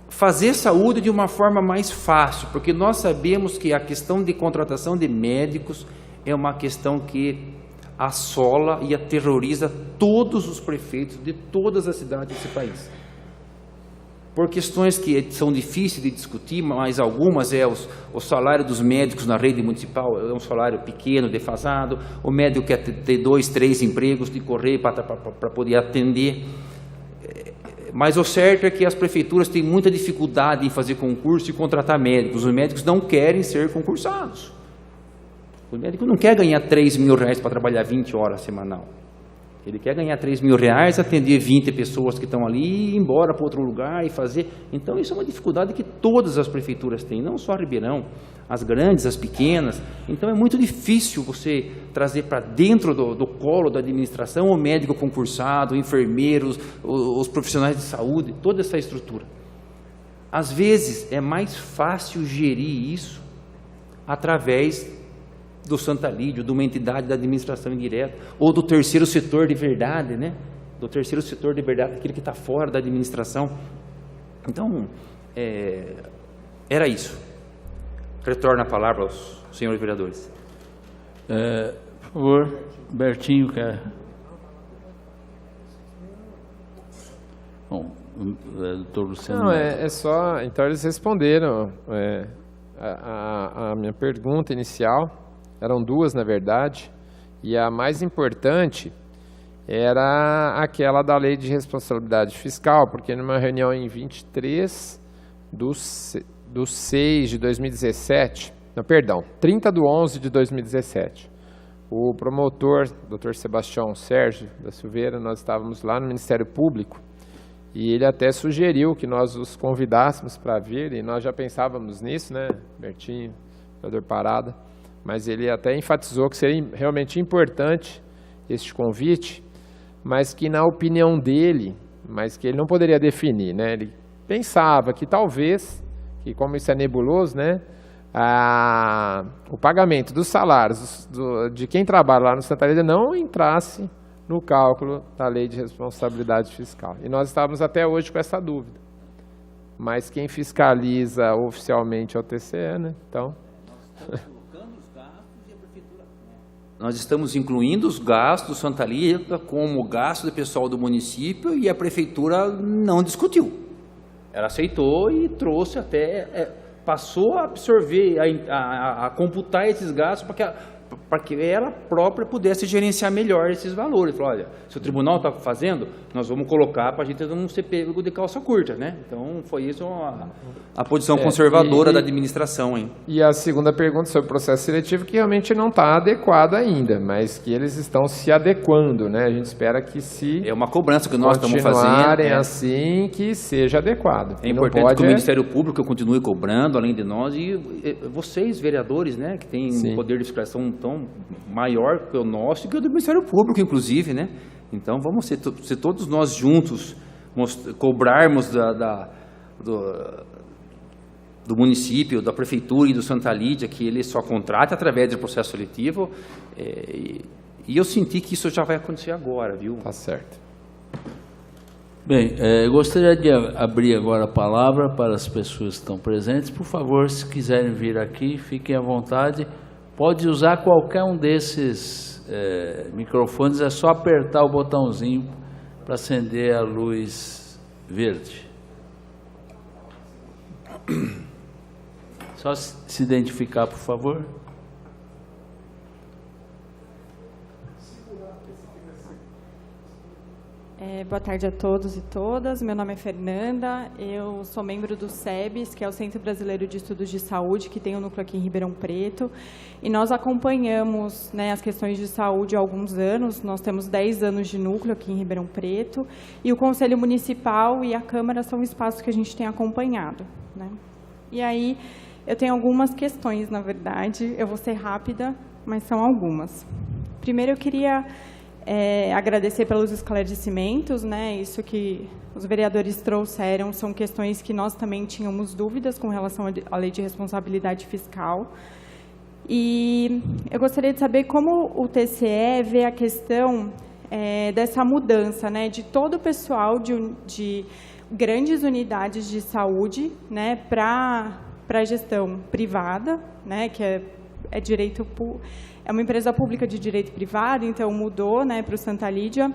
fazer saúde de uma forma mais fácil, porque nós sabemos que a questão de contratação de médicos é uma questão que assola e aterroriza todos os prefeitos de todas as cidades desse país. Por questões que são difíceis de discutir, mas algumas o salário dos médicos na rede municipal é um salário pequeno, defasado, o médico quer ter 2, 3 empregos de correr para poder atender. Mas o certo é que as prefeituras têm muita dificuldade em fazer concurso e contratar médicos. Os médicos não querem ser concursados. O médico não quer ganhar R$3.000 para trabalhar 20 horas semanal. Ele quer ganhar R$3.000, atender 20 pessoas que estão ali e ir embora para outro lugar e fazer. Então, isso é uma dificuldade que todas as prefeituras têm, não só a Ribeirão, as grandes, as pequenas. Então, é muito difícil você trazer para dentro do colo da administração o médico concursado, enfermeiros, os profissionais de saúde, toda essa estrutura. Às vezes, é mais fácil gerir isso através do Santa Lídio, de uma entidade da administração indireta, ou do terceiro setor de verdade, né? Do terceiro setor de verdade, aquele que está fora da administração. Então, era isso. Retorno a palavra aos senhores vereadores. Por favor, Bertinho quer. Bom, doutor Luciano. Não, é só. Então, eles responderam a minha pergunta inicial. Eram duas, na verdade, e a mais importante era aquela da Lei de Responsabilidade Fiscal, porque numa reunião em 23 de 6 de 2017, não, perdão, 30 de 11 de 2017, o promotor, Dr. Sebastião Sérgio da Silveira, nós estávamos lá no Ministério Público, e ele até sugeriu que nós os convidássemos para vir, e nós já pensávamos nisso, né, Bertinho, vereador Parada, mas ele até enfatizou que seria realmente importante este convite, mas que na opinião dele, mas que ele não poderia definir, né? Ele pensava que talvez, que como isso é nebuloso, né, o pagamento dos salários de quem trabalha lá no Santa Lídia não entrasse no cálculo da Lei de Responsabilidade Fiscal. E nós estávamos até hoje com essa dúvida. Mas quem fiscaliza oficialmente é o TCE, né? Então... Nós estamos incluindo os gastos do Santa Lídia como gasto do pessoal do município e a prefeitura não discutiu. Ela aceitou e trouxe até, passou a absorver, a computar esses gastos para que ela própria pudesse gerenciar melhor esses valores. Falou, olha, se o tribunal está fazendo, nós vamos colocar para a gente não ser pego de calça curta, né? Então, foi isso a posição conservadora da administração, hein? E a segunda pergunta sobre o processo seletivo, que realmente não está adequado ainda, mas que eles estão se adequando, né? A gente espera que se... É uma cobrança que nós estamos fazendo. Continuarem assim, que seja adequado. É importante que o Ministério Público continue cobrando, além de nós, e vocês, vereadores, né? Que têm um poder de fiscalização tão maior que o nosso e que o do Ministério Público, inclusive, né? Então, vamos ser todos nós juntos cobrarmos do município, da prefeitura e do Santa Lídia que ele só contrata através do processo seletivo, e eu senti que isso já vai acontecer agora, viu? Tá certo. Bem, eu gostaria de abrir agora a palavra para as pessoas que estão presentes. Por favor, se quiserem vir aqui, fiquem à vontade. Pode usar qualquer um desses microfones, é só apertar o botãozinho para acender a luz verde. Só se identificar, por favor. Boa tarde a todos e todas. Meu nome é Fernanda, eu sou membro do SEBS, que é o Centro Brasileiro de Estudos de Saúde, que tem um núcleo aqui em Ribeirão Preto. E nós acompanhamos, né, as questões de saúde há alguns anos. Nós temos 10 anos de núcleo aqui em Ribeirão Preto. E o Conselho Municipal e a Câmara são espaços que a gente tem acompanhado, né? E aí, eu tenho algumas questões, na verdade. Eu vou ser rápida, mas são algumas. Primeiro, eu queria agradecer pelos esclarecimentos, né? Isso que os vereadores trouxeram são questões que nós também tínhamos dúvidas com relação à lei de responsabilidade fiscal. E eu gostaria de saber como o TCE vê a questão dessa mudança, né, de todo o pessoal de grandes unidades de saúde, né, para a gestão privada, né, que é direito é uma empresa pública de direito privado, então mudou, né, para o Santa Lídia,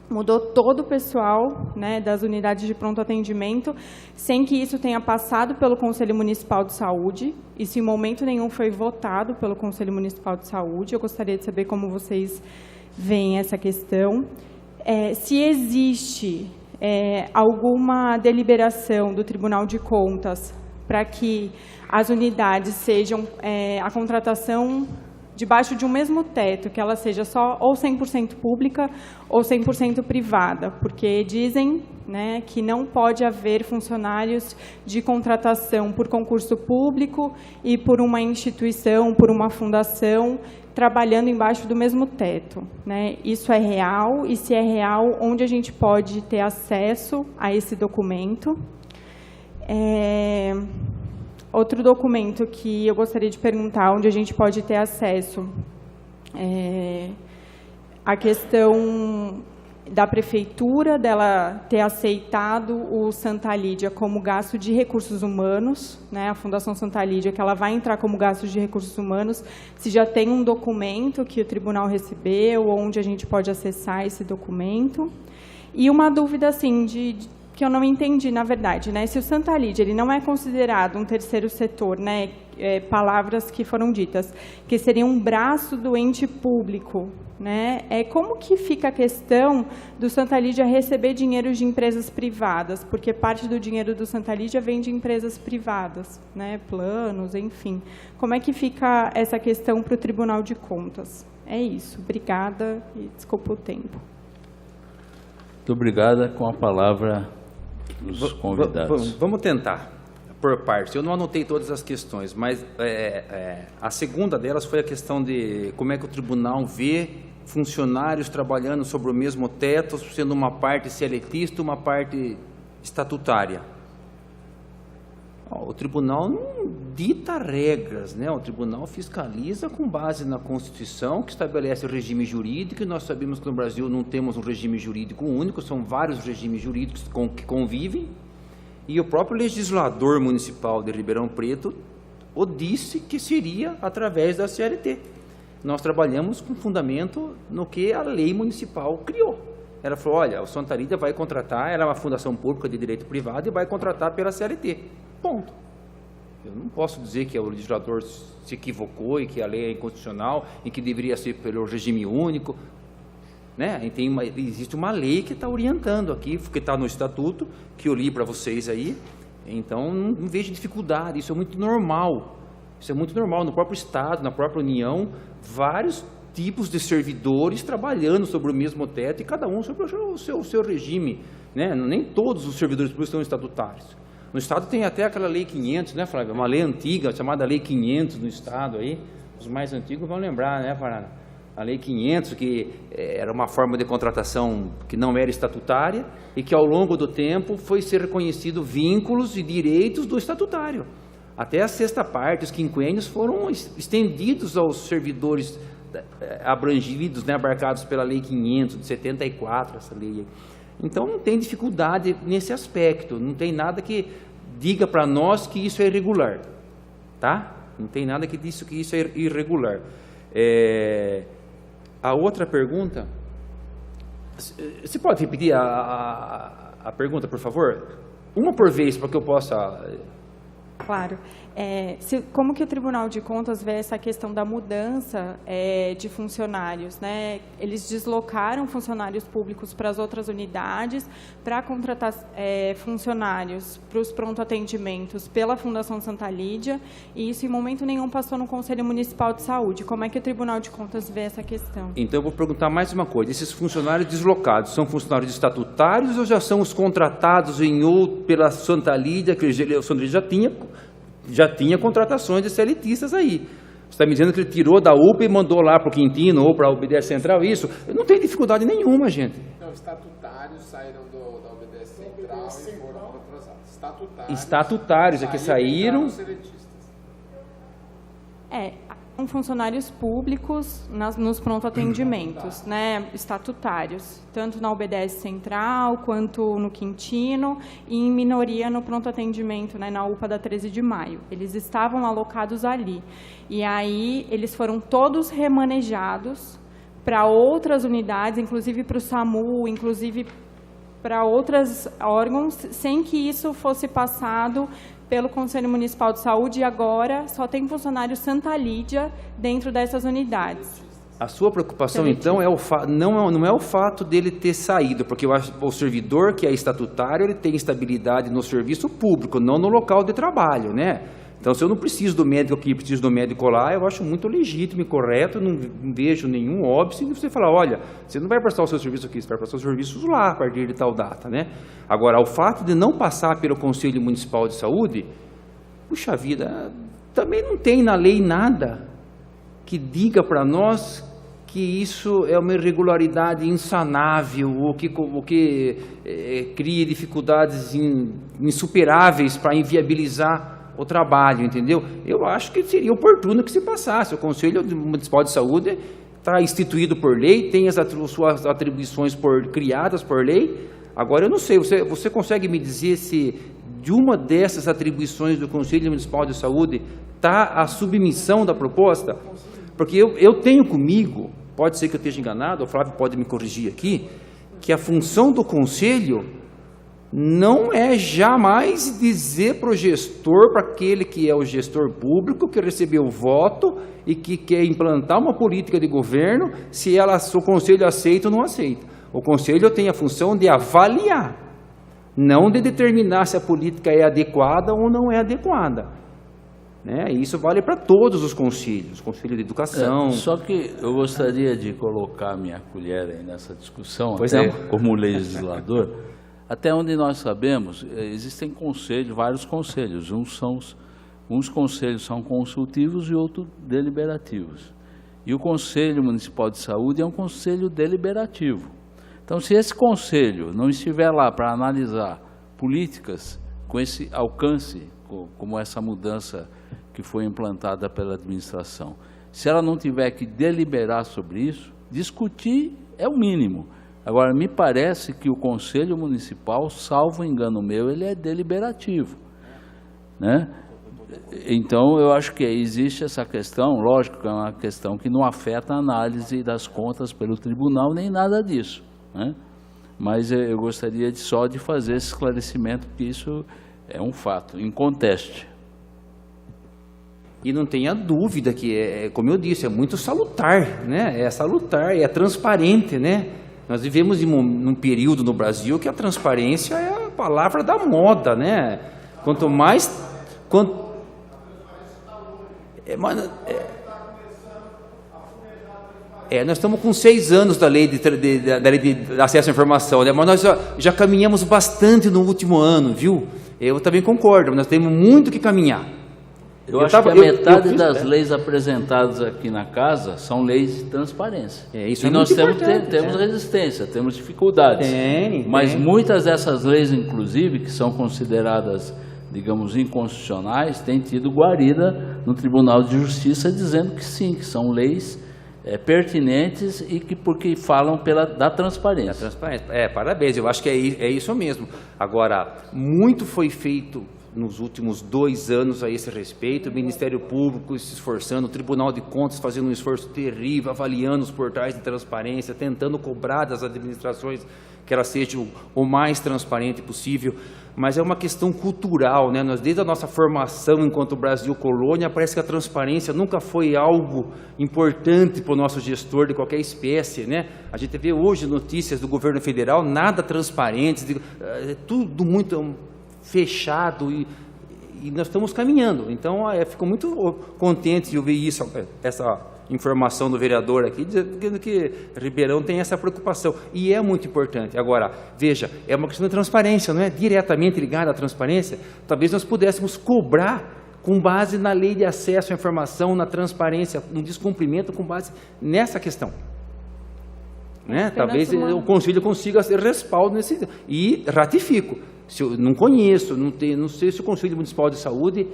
mudou todo o pessoal, né, das unidades de pronto atendimento, sem que isso tenha passado pelo Conselho Municipal de Saúde. Isso em momento nenhum foi votado pelo Conselho Municipal de Saúde. Eu gostaria de saber como vocês veem essa questão. Se existe alguma deliberação do Tribunal de Contas para que as unidades sejam a contratação debaixo de um mesmo teto, que ela seja só ou 100% pública ou 100% privada, porque dizem, né, que não pode haver funcionários de contratação por concurso público e por uma instituição, por uma fundação, trabalhando embaixo do mesmo teto, né? Isso é real? E se é real, onde a gente pode ter acesso a esse documento? Outro documento que eu gostaria de perguntar, onde a gente pode ter acesso, a questão da prefeitura, dela ter aceitado o Santa Lídia como gasto de recursos humanos, né, a Fundação Santa Lídia, que ela vai entrar como gasto de recursos humanos, se já tem um documento que o tribunal recebeu, onde a gente pode acessar esse documento. E uma dúvida, assim, que eu não entendi, na verdade, né? Se o Santa Lídia ele não é considerado um terceiro setor, né? Palavras que foram ditas, que seria um braço do ente público, né? Como que fica a questão do Santa Lídia receber dinheiro de empresas privadas? Porque parte do dinheiro do Santa Lídia vem de empresas privadas, né? Planos, enfim. Como é que fica essa questão para o Tribunal de Contas? É isso. Obrigada e desculpa o tempo. Muito obrigada. Com a palavra dos convidados. Vamos tentar, por partes. Eu não anotei todas as questões, mas a segunda delas foi a questão de como é que o tribunal vê funcionários trabalhando sobre o mesmo teto, sendo uma parte seletista e uma parte estatutária. O tribunal não dita regras, né? O tribunal fiscaliza com base na Constituição, que estabelece o regime jurídico, e nós sabemos que no Brasil não temos um regime jurídico único, são vários regimes jurídicos que convivem, e o próprio legislador municipal de Ribeirão Preto o disse que seria através da CLT. Nós trabalhamos com fundamento no que a lei municipal criou. Ela falou, olha, o Santa Lídia vai contratar, ela é uma fundação pública de direito privado e vai contratar pela CLT. Ponto. Eu não posso dizer que o legislador se equivocou e que a lei é inconstitucional e que deveria ser pelo regime único, né? Existe uma lei que está orientando aqui, que está no estatuto, que eu li para vocês aí, então não vejo dificuldade, isso é muito normal. Isso é muito normal no próprio Estado, na própria União, vários tipos de servidores trabalhando sobre o mesmo teto e cada um sobre o seu regime, né? Nem todos os servidores públicos são estatutários. No Estado tem até aquela Lei 500, né, Flávio? Uma lei antiga chamada Lei 500 no Estado aí. Os mais antigos vão lembrar, né, Flávio? A Lei 500, que era uma forma de contratação que não era estatutária e que ao longo do tempo foi ser reconhecido vínculos e direitos do estatutário. Até a sexta parte, os quinquênios foram estendidos aos servidores abrangidos, né, abarcados pela Lei 500 de 74, essa lei. Então não tem dificuldade nesse aspecto, não tem nada que diga para nós que isso é irregular, tá? Não tem nada que diga que isso é irregular. A outra pergunta, você pode repetir a pergunta, por favor? Uma por vez, para que eu possa... Claro. Como que o Tribunal de Contas vê essa questão da mudança de funcionários, né? Eles deslocaram funcionários públicos para as outras unidades para contratar funcionários para os pronto-atendimentos pela Fundação Santa Lídia, e isso em momento nenhum passou no Conselho Municipal de Saúde. Como é que o Tribunal de Contas vê essa questão? Então, eu vou perguntar mais uma coisa. Esses funcionários deslocados são funcionários estatutários ou já são os contratados pela Santa Lídia, que a Santa Lídia já tinha contratações de CLTistas aí? Você está me dizendo que ele tirou da UPA e mandou lá para o Quintino ou para a UBS Central, isso? Não tem dificuldade nenhuma, gente. Não, estatutários saíram da UBS Central e foram para outras áreas. Estatutários é que saíram... São funcionários públicos nos pronto-atendimentos, né, estatutários, tanto na UBS Central, quanto no Quintino, e em minoria no pronto-atendimento, né, na UPA da 13 de Maio. Eles estavam alocados ali. E aí, eles foram todos remanejados para outras unidades, inclusive para o SAMU, inclusive para outros órgãos, sem que isso fosse passado pelo Conselho Municipal de Saúde, e agora só tem funcionário Santa Lídia dentro dessas unidades. A sua preocupação, então, não é o fato dele ter saído, porque eu acho que o servidor que é estatutário, ele tem estabilidade no serviço público, não no local de trabalho, né? Então, se eu não preciso do médico aqui, preciso do médico lá, eu acho muito legítimo e correto, não vejo nenhum óbvio de você falar, olha, você não vai prestar o seu serviço aqui, você vai prestar os serviços lá a partir de tal data, né? Agora, o fato de não passar pelo Conselho Municipal de Saúde, puxa vida, também não tem na lei nada que diga para nós que isso é uma irregularidade insanável ou que cria dificuldades insuperáveis para inviabilizar o trabalho, entendeu? Eu acho que seria oportuno que se passasse. O Conselho Municipal de Saúde está instituído por lei, tem as suas atribuições criadas por lei. Agora, eu não sei, você consegue me dizer se de uma dessas atribuições do Conselho Municipal de Saúde está a submissão da proposta? Porque eu tenho comigo, pode ser que eu esteja enganado, o Flávio pode me corrigir aqui, que a função do Conselho não é jamais dizer para o gestor, para aquele que é o gestor público, que recebeu o voto e que quer implantar uma política de governo, se o Conselho aceita ou não aceita. O Conselho tem a função de avaliar, não de determinar se a política é adequada ou não é adequada. Né? E isso vale para todos os conselhos, Conselho de Educação. Só que eu gostaria de colocar minha colher aí nessa discussão, como legislador. Até onde nós sabemos, existem conselhos, vários conselhos. Uns conselhos são consultivos e outros deliberativos. E o Conselho Municipal de Saúde é um conselho deliberativo. Então, se esse conselho não estiver lá para analisar políticas com esse alcance, como essa mudança que foi implantada pela administração, se ela não tiver que deliberar sobre isso, discutir é o mínimo. Agora, me parece que o Conselho Municipal, salvo engano meu, ele é deliberativo, né? Então, eu acho que existe essa questão, lógico que é uma questão que não afeta a análise das contas pelo tribunal, nem nada disso, né? Mas eu gostaria só de fazer esse esclarecimento, porque isso é um fato, inconteste. E não tenha dúvida que, como eu disse, é muito salutar, né? É salutar, é transparente, né? Nós vivemos num período no Brasil que a transparência é a palavra da moda, né? Quanto mais... nós estamos com 6 anos da lei de acesso à informação, né? Mas nós já caminhamos bastante no último ano, viu? Eu também concordo, mas nós temos muito que caminhar. Eu acho que a metade das leis apresentadas aqui na casa são leis de transparência. Isso e é nós muito temos resistência, temos dificuldades. Mas muitas dessas leis, inclusive, que são consideradas, digamos, inconstitucionais, têm tido guarida no Tribunal de Justiça dizendo que sim, que são leis pertinentes e que porque falam da transparência. Parabéns, eu acho que é isso mesmo. Agora, muito foi feito nos últimos 2 anos a esse respeito, o Ministério Público se esforçando, o Tribunal de Contas fazendo um esforço terrível, avaliando os portais de transparência, tentando cobrar das administrações que elas sejam o mais transparente possível, mas é uma questão cultural, né? Nós, desde a nossa formação enquanto Brasil colônia, parece que a transparência nunca foi algo importante para o nosso gestor de qualquer espécie, né? A gente vê hoje notícias do governo federal, nada transparentes, tudo muito fechado e nós estamos caminhando. Então, fico muito contente de ouvir isso, essa informação do vereador aqui, dizendo que Ribeirão tem essa preocupação. E é muito importante. Agora, veja, é uma questão de transparência, não é diretamente ligada à transparência. Talvez nós pudéssemos cobrar com base na lei de acesso à informação, na transparência, no descumprimento com base nessa questão. Né? Talvez o Conselho consiga ser respaldo nesse... E ratifico. Se eu não conheço, não sei se o Conselho Municipal de Saúde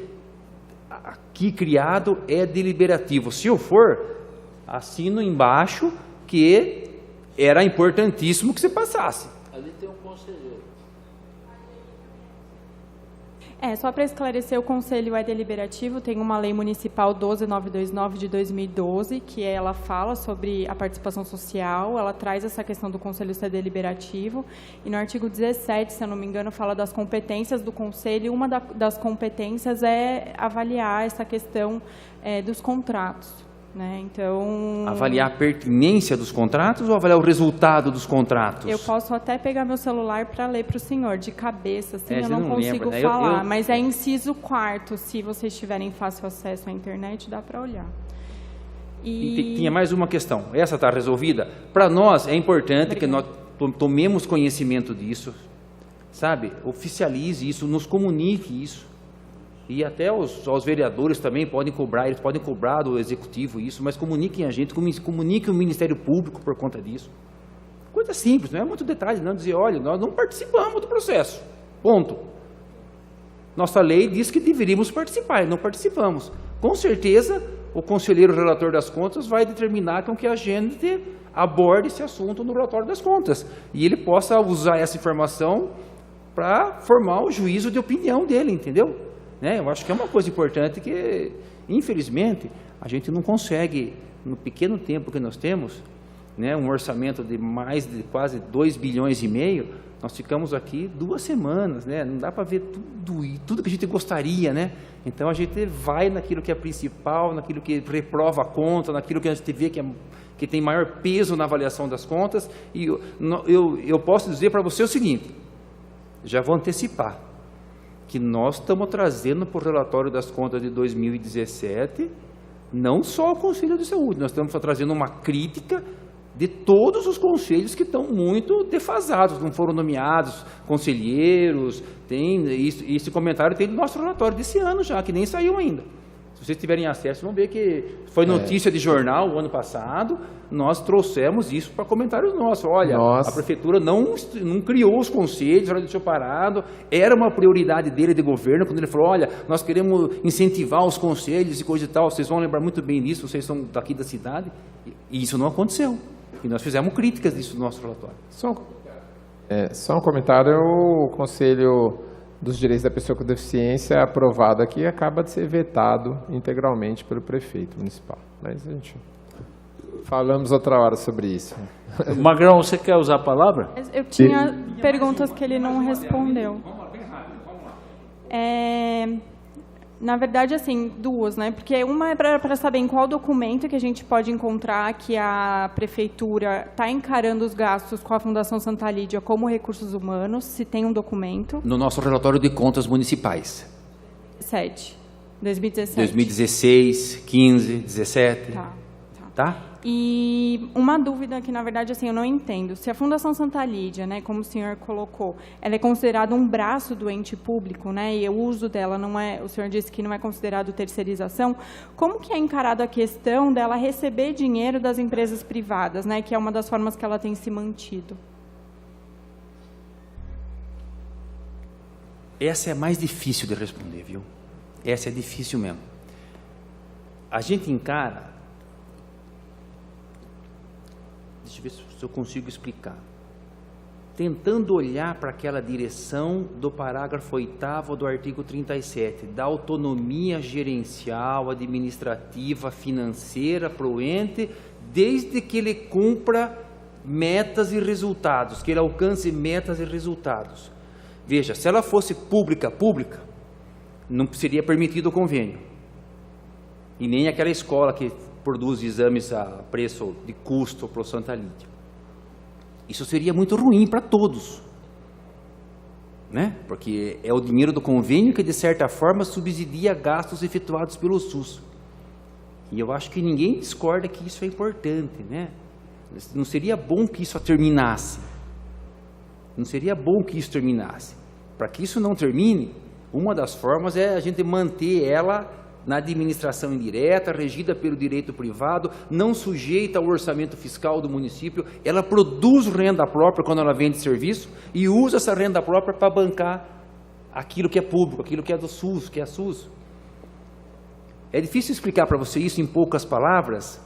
aqui criado é deliberativo. Se eu for, assino embaixo que era importantíssimo que você passasse. Ali tem um conselheiro. Só para esclarecer, o Conselho é deliberativo, tem uma lei municipal 12929 de 2012, que ela fala sobre a participação social, ela traz essa questão do Conselho ser deliberativo, e no artigo 17, se eu não me engano, fala das competências do Conselho, e uma das competências é avaliar essa questão dos contratos. Né? Então, avaliar a pertinência dos contratos ou avaliar o resultado dos contratos? Eu posso até pegar meu celular para ler para o senhor, de cabeça, assim, eu não consigo lembra, né? falar, mas é inciso 4º, se vocês tiverem fácil acesso à internet, dá para olhar. E tinha mais uma questão, essa está resolvida? Para nós é importante que nós tomemos conhecimento disso, sabe? Oficialize isso, nos comunique isso. E até os vereadores também podem cobrar, eles podem cobrar do executivo isso, mas comuniquem a gente, comuniquem o Ministério Público por conta disso. Coisa simples, não é muito detalhe, não dizer, olha, nós não participamos do processo, ponto. Nossa lei diz que deveríamos participar, e não participamos. Com certeza, o conselheiro relator das contas vai determinar com que a gente aborde esse assunto no relatório das contas. E ele possa usar essa informação para formar o juízo de opinião dele, entendeu? Eu acho que é uma coisa importante que, infelizmente, a gente não consegue, no pequeno tempo que nós temos, um orçamento de mais de quase 2,5 bilhões, nós ficamos aqui 2 semanas, não dá para ver tudo que a gente gostaria, Então a gente vai naquilo que é principal, naquilo que reprova a conta, naquilo que a gente vê que tem maior peso na avaliação das contas, e eu posso dizer para você o seguinte, já vou antecipar, que nós estamos trazendo para o relatório das contas de 2017, não só o Conselho de Saúde, nós estamos trazendo uma crítica de todos os conselhos que estão muito defasados, não foram nomeados conselheiros, esse comentário tem no nosso relatório desse ano já, que nem saiu ainda. Se vocês tiverem acesso, vão ver que foi notícia de jornal o ano passado, nós trouxemos isso para comentários nossos. Olha, a prefeitura não criou os conselhos, ela deixou parado, era uma prioridade dele de governo, quando ele falou, olha, nós queremos incentivar os conselhos e coisa e tal, vocês vão lembrar muito bem disso, vocês são daqui da cidade, e isso não aconteceu. E nós fizemos críticas disso no nosso relatório. Só um comentário, o Conselho dos Direitos da Pessoa com Deficiência aprovado aqui acaba de ser vetado integralmente pelo prefeito municipal. Mas a gente falamos outra hora sobre isso. Magrão, você quer usar a palavra? Eu tinha perguntas que ele não respondeu. Na verdade, assim, 2, Porque uma é para saber em qual documento que a gente pode encontrar que a prefeitura está encarando os gastos com a Fundação Santa Lídia como recursos humanos, se tem um documento. No nosso relatório de contas municipais. 2017. 2016, 15, 17. tá? E uma dúvida que, na verdade, assim, eu não entendo. Se a Fundação Santa Lídia, né, como o senhor colocou, ela é considerada um braço do ente público, né, e o uso dela não é, o senhor disse que não é considerado terceirização, como que é encarada a questão dela receber dinheiro das empresas privadas, né, que é uma das formas que ela tem se mantido? Essa é mais difícil de responder, viu? Essa é difícil mesmo. A gente encara... Deixa eu ver se eu consigo explicar. Tentando olhar para aquela direção do parágrafo 8º do artigo 37, da autonomia gerencial, administrativa, financeira para o ente, desde que ele cumpra metas e resultados, que ele alcance metas e resultados. Veja, se ela fosse pública, não seria permitido o convênio. E nem aquela escola que produz exames a preço de custo para o Santa Lídia. Isso seria muito ruim para todos, né? Porque é o dinheiro do convênio que, de certa forma, subsidia gastos efetuados pelo SUS. E eu acho que ninguém discorda que isso é importante, né? Não seria bom que isso terminasse. Não seria bom que isso terminasse. Para que isso não termine, uma das formas é a gente manter ela na administração indireta, regida pelo direito privado, não sujeita ao orçamento fiscal do município. Ela produz renda própria quando ela vende serviço e usa essa renda própria para bancar aquilo que é público, aquilo que é do SUS, que é a SUS. É difícil explicar para você isso em poucas palavras,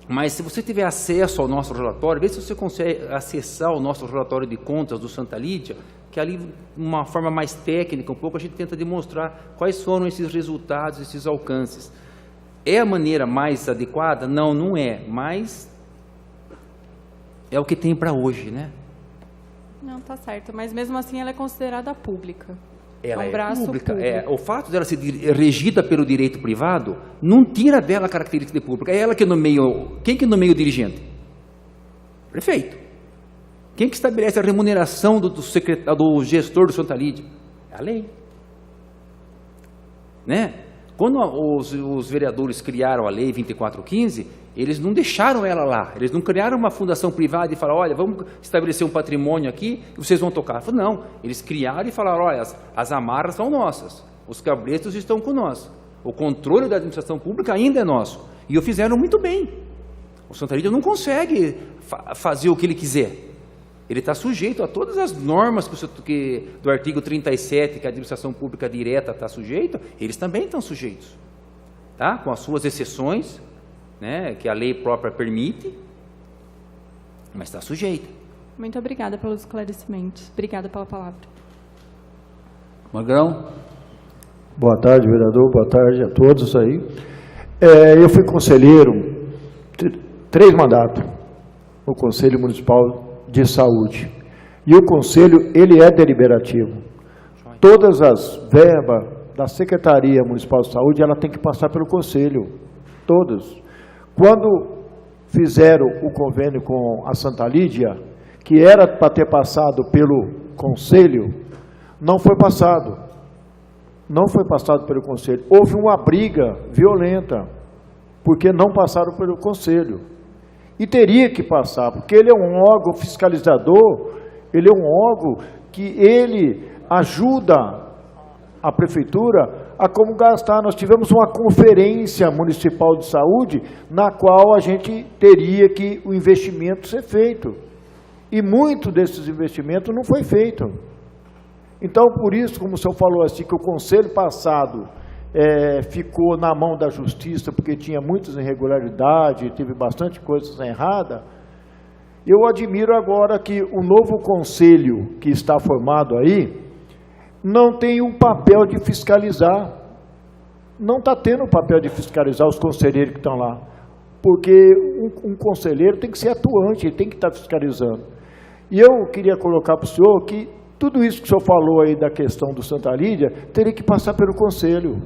mas se você tiver acesso ao nosso relatório, vê se você consegue acessar o nosso relatório de contas do Santa Lídia, que ali, de uma forma mais técnica, um pouco, a gente tenta demonstrar quais foram esses resultados, esses alcances. É a maneira mais adequada? Não, não é, mas é o que tem para hoje, né? Não, tá certo, mas mesmo assim ela é considerada pública. Ela um é braço pública. público. O fato dela ser regida pelo direito privado não tira dela a característica de pública. É ela que nomeia. Quem que nomeia o dirigente? Prefeito. Quem que estabelece a remuneração do gestor do Santa Lídia? É a lei. Né? Quando os vereadores criaram a lei 2415, eles não deixaram ela lá. Eles não criaram uma fundação privada e falaram, olha, vamos estabelecer um patrimônio aqui e vocês vão tocar. Falaram, não, eles criaram e falaram, olha, as amarras são nossas, os cabretos estão com nós. O controle da administração pública ainda é nosso. E o fizeram muito bem. O Santa Lídia não consegue fazer o que ele quiser. Ele está sujeito a todas as normas do artigo 37, que a administração pública direta está sujeita, eles também estão sujeitos, tá? Com as suas exceções, né, que a lei própria permite, mas está sujeita. Muito obrigada pelos esclarecimentos. Obrigada pela palavra. Magrão? Boa tarde, vereador. Boa tarde a todos aí. Eu fui conselheiro 3 mandatos no Conselho Municipal de Saúde. E o Conselho, ele é deliberativo. Todas as verbas da Secretaria Municipal de Saúde, ela tem que passar pelo Conselho. Todas. Quando fizeram o convênio com a Santa Lídia, que era para ter passado pelo Conselho, não foi passado. Não foi passado pelo Conselho. Houve uma briga violenta, porque não passaram pelo Conselho. E teria que passar, porque ele é um órgão fiscalizador, ele é um órgão que ele ajuda a prefeitura a como gastar. Nós tivemos uma conferência municipal de saúde, na qual a gente teria que o investimento ser feito. E muito desses investimentos não foi feito. Então, por isso, como o senhor falou assim, que o conselho passado ficou na mão da justiça, porque tinha muitas irregularidades, teve bastante coisas erradas, eu admiro agora que o novo conselho que está formado aí, não tem um papel de fiscalizar. Não está tendo o papel de fiscalizar os conselheiros que estão lá. Porque um conselheiro tem que ser atuante, ele tem que estar fiscalizando. E eu queria colocar para o senhor que tudo isso que o senhor falou aí da questão do Santa Lídia, teria que passar pelo conselho.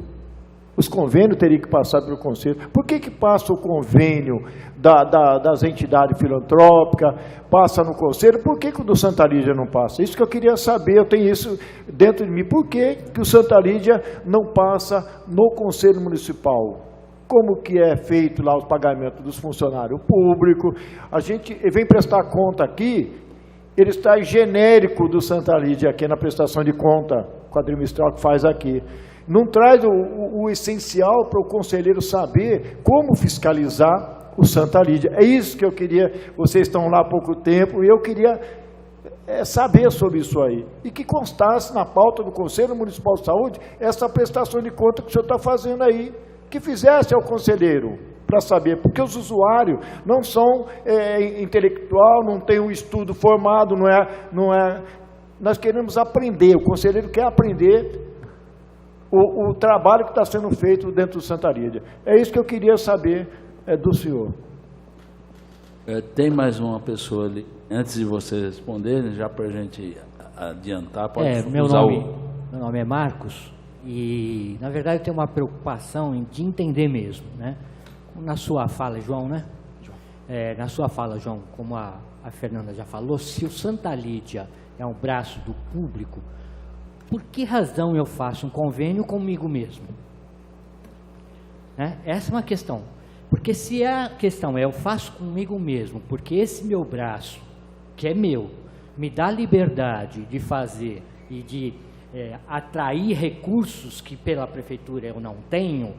Os convênios teriam que passar pelo conselho. Por que passa o convênio das entidades filantrópicas, passa no conselho? Por que o do Santa Lídia não passa? Isso que eu queria saber, eu tenho isso dentro de mim. Por que o Santa Lídia não passa no conselho municipal? como que é feito lá os pagamentos dos funcionários públicos. A gente vem prestar conta aqui, ele está genérico do Santa Lídia aqui na prestação de conta quadrimestral que faz aqui. Não traz o essencial para o conselheiro saber como fiscalizar o Santa Lídia. É isso que eu queria, vocês estão lá há pouco tempo, e eu queria saber sobre isso aí. E que constasse na pauta do Conselho Municipal de Saúde essa prestação de conta que o senhor está fazendo aí. Que fizesse ao conselheiro, para saber, porque os usuários não são intelectual, não tem um estudo formado, não é. Nós queremos aprender, o conselheiro quer aprender o trabalho que está sendo feito dentro do Santa Lídia. É isso que eu queria saber do senhor. Tem mais uma pessoa ali, antes de você responder, já para a gente adiantar, pode usar meu nome é Marcos. E, na verdade, eu tenho uma preocupação de entender mesmo, né? Na sua fala, João, né? Na sua fala, João, como a Fernanda já falou, se o Santa Lídia é um braço do público, por que razão eu faço um convênio comigo mesmo? Né? Essa é uma questão. Porque se a questão é eu faço comigo mesmo, porque esse meu braço, que é meu, me dá liberdade de fazer e de atrair recursos que pela prefeitura eu não tenho,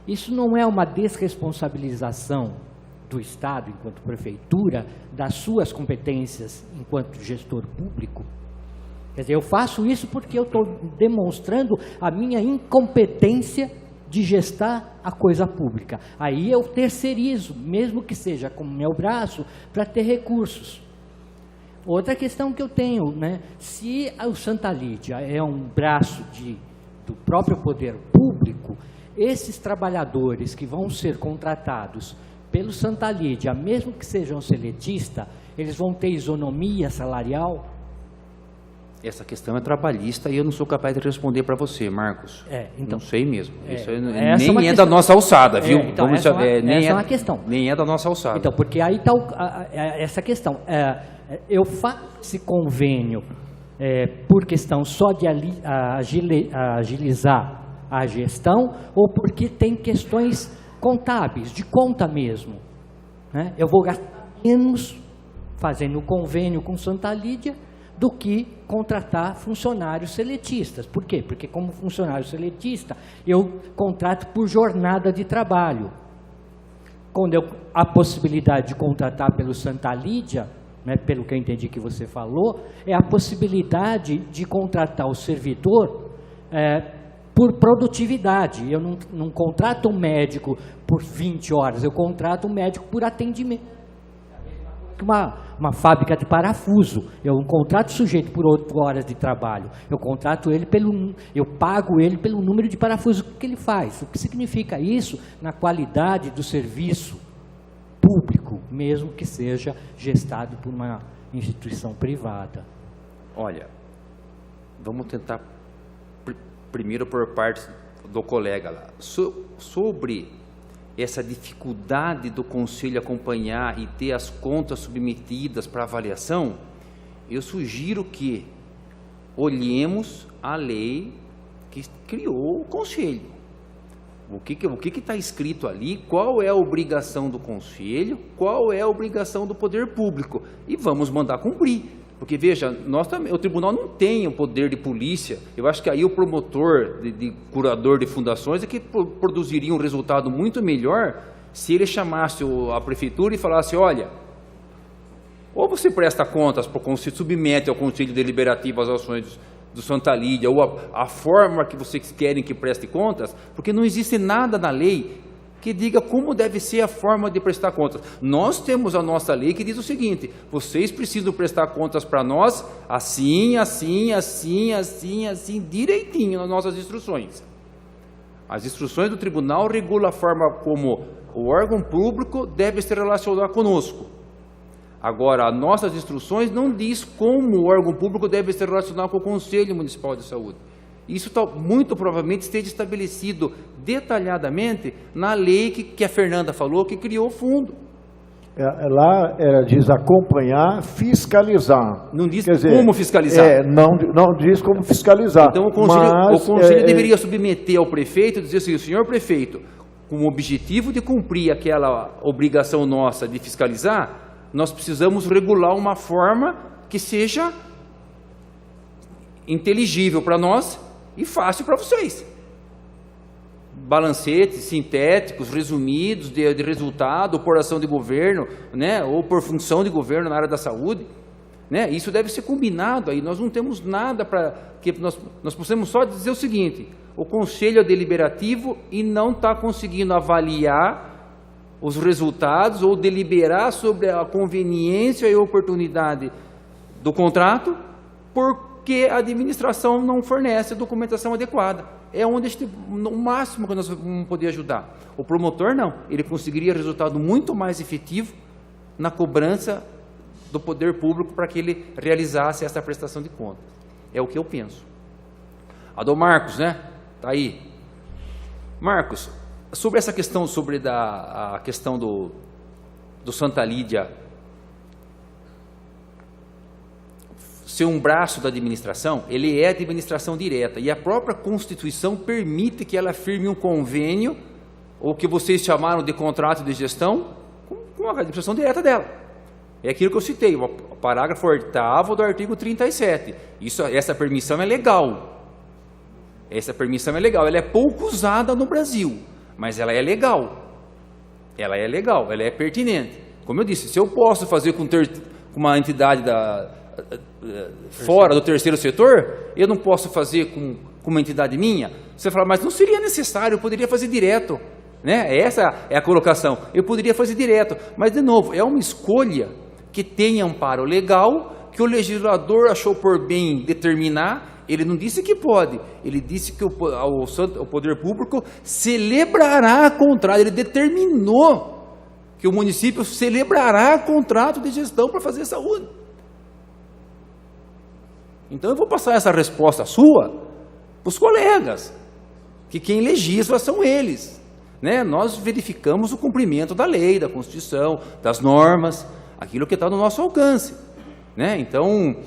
isso não é uma desresponsabilização do Estado, enquanto prefeitura, das suas competências enquanto gestor público? Quer dizer, eu faço isso porque eu estou demonstrando a minha incompetência de gestar a coisa pública. Aí eu terceirizo, mesmo que seja com o meu braço, para ter recursos. Outra questão que eu tenho, né? Se o Santa Lídia é um braço do próprio poder público, esses trabalhadores que vão ser contratados pelo Santa Lídia, mesmo que sejam seletistas, eles vão ter isonomia salarial? Essa questão é trabalhista e eu não sou capaz de responder para você, Marcos. Então, não sei mesmo. Isso nem é da nossa alçada, viu? Então, essa é uma questão. Nem é da nossa alçada. Então, porque aí está essa questão. Eu faço esse convênio por questão só de agilizar a gestão ou porque tem questões contábeis, de conta mesmo, né? Eu vou gastar menos fazendo o convênio com Santa Lídia do que contratar funcionários seletistas. Por quê? Porque como funcionário seletista, eu contrato por jornada de trabalho. Quando a possibilidade de contratar pelo Santa Lídia, né, pelo que eu entendi que você falou, é a possibilidade de contratar o servidor por produtividade. Eu não contrato um médico por 20 horas, eu contrato um médico por atendimento. Uma fábrica de parafuso, eu não contrato o sujeito por 8 horas de trabalho, eu pago ele pelo número de parafusos que ele faz. O que significa isso na qualidade do serviço público, mesmo que seja gestado por uma instituição privada? Olha, vamos tentar primeiro por parte do colega lá. Sobre essa dificuldade do Conselho acompanhar e ter as contas submetidas para avaliação, eu sugiro que olhemos a lei que criou o Conselho. O que está escrito ali, qual é a obrigação do Conselho, qual é a obrigação do poder público, e vamos mandar cumprir. Porque, veja, nós também, o tribunal não tem o poder de polícia. Eu acho que aí o promotor, curador de fundações, é que produziria um resultado muito melhor se ele chamasse a prefeitura e falasse, olha, ou você presta contas para o Conselho, submete ao Conselho Deliberativo as ações do Santa Lídia, ou a forma que vocês querem que preste contas, porque não existe nada na lei que diga como deve ser a forma de prestar contas. Nós temos a nossa lei que diz o seguinte, vocês precisam prestar contas para nós assim, assim, assim, assim, assim, direitinho nas nossas instruções. As instruções do tribunal regulam a forma como o órgão público deve se relacionar conosco. Agora, as nossas instruções não diz como o órgão público deve se relacionar com o Conselho Municipal de Saúde. Isso muito provavelmente esteja estabelecido detalhadamente na lei que a Fernanda falou, que criou o fundo. Lá diz acompanhar, fiscalizar. Não diz como fiscalizar. Não diz como fiscalizar. Então o Conselho deveria submeter ao prefeito e dizer assim, senhor prefeito, com o objetivo de cumprir aquela obrigação nossa de fiscalizar, nós precisamos regular uma forma que seja inteligível para nós e fácil para vocês. Balancetes sintéticos, resumidos, de resultado, ou por ação de governo, né, ou por função de governo na área da saúde. Né? Isso deve ser combinado, aí nós não temos nada para que nós possamos só dizer o seguinte: o Conselho é deliberativo e não está conseguindo avaliar os resultados ou deliberar sobre a conveniência e oportunidade do contrato, porque a administração não fornece a documentação adequada. É onde no máximo que nós vamos poder ajudar. O promotor não, ele conseguiria resultado muito mais efetivo na cobrança do poder público para que ele realizasse essa prestação de contas. É o que eu penso. A do Marcos, né? Tá aí. Marcos, sobre essa questão, sobre a questão do Santa Lídia ser um braço da administração, ele é administração direta, e a própria Constituição permite que ela firme um convênio, ou que vocês chamaram de contrato de gestão, com a administração direta dela. É aquilo que eu citei, o parágrafo 8º do artigo 37. Essa permissão é legal. Essa permissão é legal. Ela é pouco usada no Brasil, mas ela é legal. Ela é legal, ela é pertinente. Como eu disse, se eu posso fazer com uma entidade fora do terceiro setor, eu não posso fazer com uma entidade minha. Você fala, mas não seria necessário, eu poderia fazer direto. Né? Essa é a colocação. Eu poderia fazer direto. Mas, de novo, é uma escolha que tem amparo legal, que o legislador achou por bem determinar. Ele não disse que pode, ele disse que o poder público celebrará contrato. Ele determinou que o município celebrará contrato de gestão para fazer saúde. Então eu vou passar essa resposta sua para os colegas, que quem legisla são eles. Né? Nós verificamos o cumprimento da lei, da Constituição, das normas, aquilo que está no nosso alcance. Né? Então,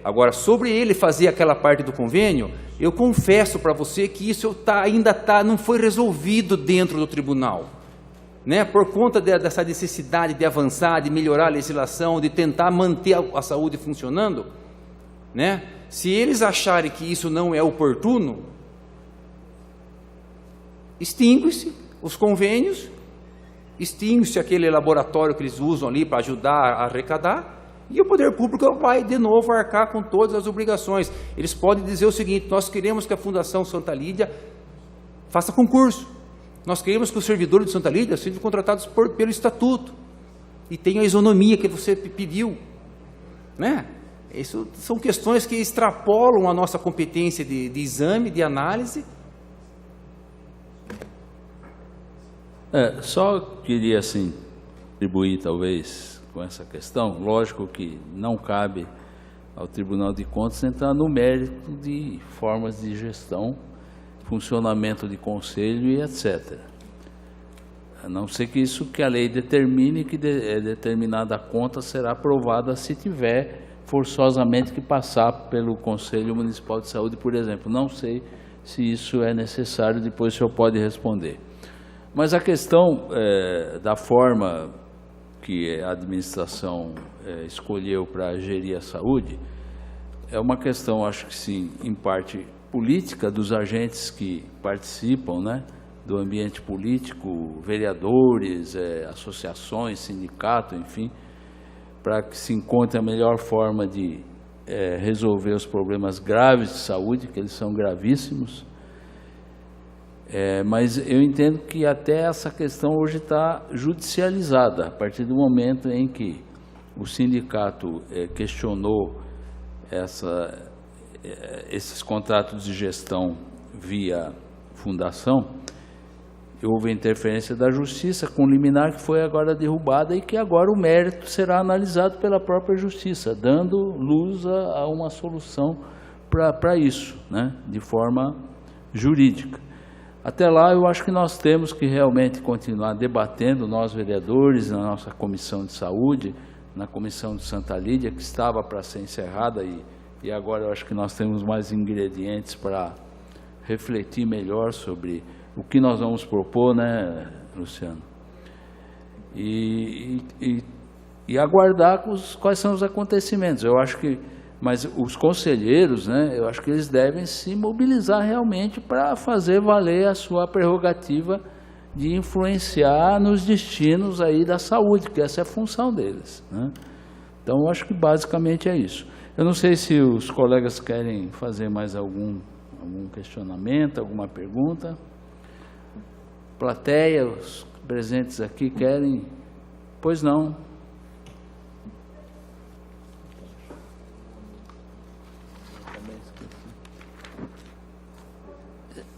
agora, sobre ele fazer aquela parte do convênio, eu confesso para você que isso não foi resolvido dentro do tribunal. Né? Por conta dessa necessidade de avançar, de melhorar a legislação, de tentar manter a saúde funcionando, né? Se eles acharem que isso não é oportuno, extingue-se os convênios, extingue-se aquele laboratório que eles usam ali para ajudar a arrecadar, e o poder público vai de novo arcar com todas as obrigações. Eles podem dizer o seguinte: nós queremos que a Fundação Santa Lídia faça concurso, nós queremos que os servidores de Santa Lídia sejam contratados pelo estatuto e tenham a isonomia que você pediu. Né? Isso são questões que extrapolam a nossa competência de exame, de análise. Só queria, assim, contribuir, talvez, com essa questão. Lógico que não cabe ao Tribunal de Contas entrar no mérito de formas de gestão, funcionamento de conselho e etc. A não ser que isso que a lei determine, que determinada conta será aprovada se tiver forçosamente que passar pelo Conselho Municipal de Saúde, por exemplo. Não sei se isso é necessário, depois o senhor pode responder. Mas a questão da forma que a administração escolheu para gerir a saúde é uma questão, acho que sim, em parte política, dos agentes que participam, né, do ambiente político, vereadores, associações, sindicato, enfim, para que se encontre a melhor forma de resolver os problemas graves de saúde, que eles são gravíssimos. Mas eu entendo que até essa questão hoje está judicializada, a partir do momento em que o sindicato questionou esses contratos de gestão via fundação. Houve interferência da Justiça com liminar que foi agora derrubada e que agora o mérito será analisado pela própria Justiça, dando luz a uma solução para isso, né, de forma jurídica. Até lá, eu acho que nós temos que realmente continuar debatendo, nós vereadores, na nossa Comissão de Saúde, na Comissão de Santa Lídia, que estava para ser encerrada e agora eu acho que nós temos mais ingredientes para refletir melhor sobre o que nós vamos propor, né, Luciano? E aguardar quais são os acontecimentos. Eu acho que, mas os conselheiros, né, eu acho que eles devem se mobilizar realmente para fazer valer a sua prerrogativa de influenciar nos destinos aí da saúde, que essa é a função deles, né? Então, eu acho que basicamente é isso. Eu não sei se os colegas querem fazer mais algum questionamento, alguma pergunta. Plateia, os presentes aqui querem? Pois não.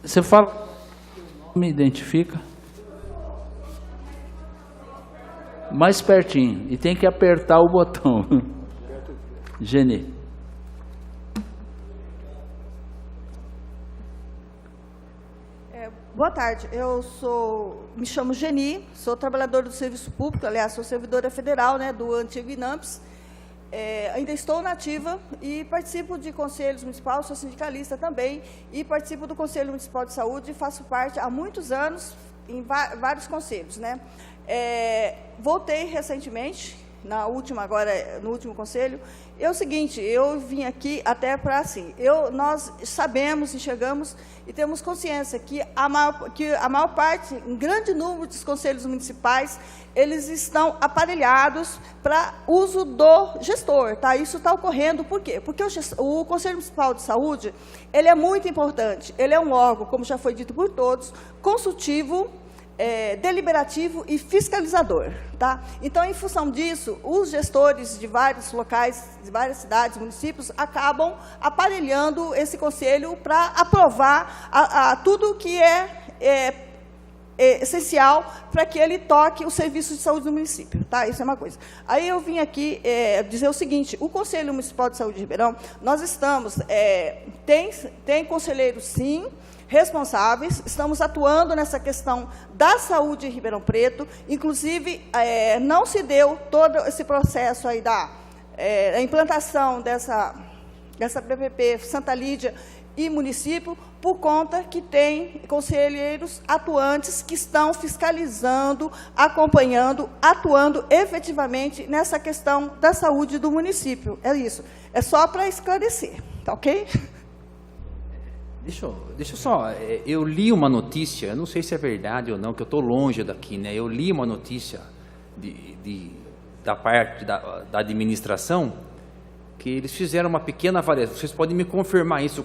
Você fala, me identifica? Mais pertinho, e tem que apertar o botão. Geni. Boa tarde, me chamo Geni, sou trabalhadora do serviço público, aliás, sou servidora federal, né, do antigo INAMPS. Ainda estou na ativa e participo de conselhos municipais, sou sindicalista também, e participo do Conselho Municipal de Saúde, faço parte há muitos anos em vários conselhos, né? Voltei recentemente, no último conselho. É o seguinte, eu vim aqui até para assim, nós sabemos, enxergamos e temos consciência que a maior parte, um grande número dos conselhos municipais, eles estão aparelhados para uso do gestor, tá? Isso está ocorrendo, por quê? Porque o Conselho Municipal de Saúde, ele é muito importante, ele é um órgão, como já foi dito por todos, consultivo, deliberativo e fiscalizador, tá? Então, em função disso, os gestores de vários locais, de várias cidades, municípios, acabam aparelhando esse conselho para aprovar tudo que é essencial para que ele toque o serviço de saúde do município, tá? Isso é uma coisa. Aí eu vim aqui dizer o seguinte, o Conselho Municipal de Saúde de Ribeirão, nós estamos, tem conselheiros, sim, responsáveis, estamos atuando nessa questão da saúde em Ribeirão Preto, inclusive não se deu todo esse processo aí da implantação dessa PPP Santa Lídia e município, por conta que tem conselheiros atuantes que estão fiscalizando, acompanhando, atuando efetivamente nessa questão da saúde do município. É isso, é só para esclarecer, tá ok? Deixa eu só, eu li uma notícia, não sei se é verdade ou não, que eu estou longe daqui, né? Eu li uma notícia da parte da administração, que eles fizeram uma pequena avaliação, vocês podem me confirmar isso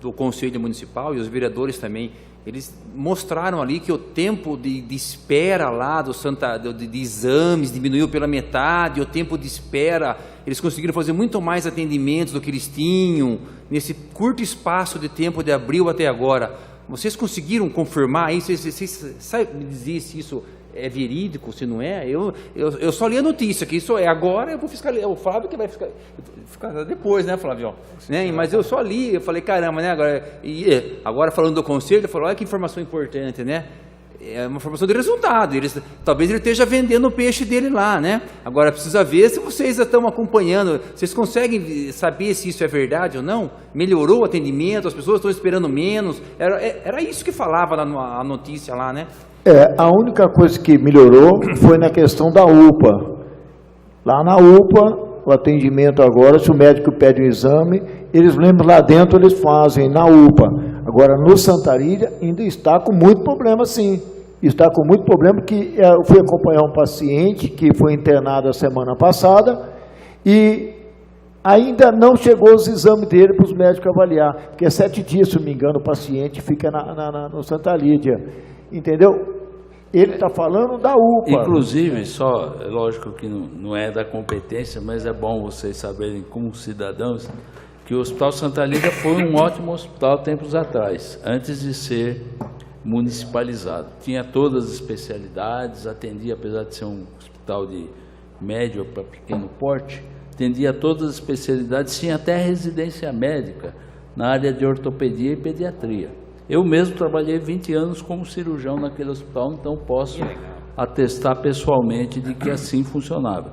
do Conselho Municipal e os vereadores também, eles mostraram ali que o tempo de espera lá de exames diminuiu pela metade, o tempo de espera, eles conseguiram fazer muito mais atendimentos do que eles tinham, nesse curto espaço de tempo de abril até agora. Vocês conseguiram confirmar isso? Vocês sabem me dizer se isso é verídico, se não é? Eu só li a notícia, que isso é agora, eu vou fiscalizar, o Flávio que vai fiscalizar depois, né, Flávio? Né? Mas eu só li, eu falei, caramba, né, agora falando do conselho, ele falou, olha que informação importante, né? É uma informação de resultado, talvez ele esteja vendendo o peixe dele lá, né? Agora precisa ver se vocês estão acompanhando, vocês conseguem saber se isso é verdade ou não? Melhorou o atendimento, as pessoas estão esperando menos, era isso que falava a notícia lá, né? A única coisa que melhorou foi na questão da UPA. Lá na UPA, o atendimento agora, se o médico pede um exame, eles lembram lá dentro, eles fazem na UPA. Agora, no Santa Lídia, ainda está com muito problema, sim. Está com muito problema, que eu fui acompanhar um paciente que foi internado a semana passada e ainda não chegou os exames dele para os médicos avaliar, porque 7 dias, se não me engano, o paciente fica no Santa Lídia. Entendeu? Ele está falando da UPA. Inclusive, só, é lógico que não é da competência, mas é bom vocês saberem, como cidadãos, que o Hospital Santa Lídia foi um ótimo hospital tempos atrás, antes de ser municipalizado. Tinha todas as especialidades, atendia, apesar de ser um hospital de médio para pequeno porte, atendia todas as especialidades, tinha até residência médica na área de ortopedia e pediatria. Eu mesmo trabalhei 20 anos como cirurgião naquele hospital, então posso atestar pessoalmente de que assim funcionava.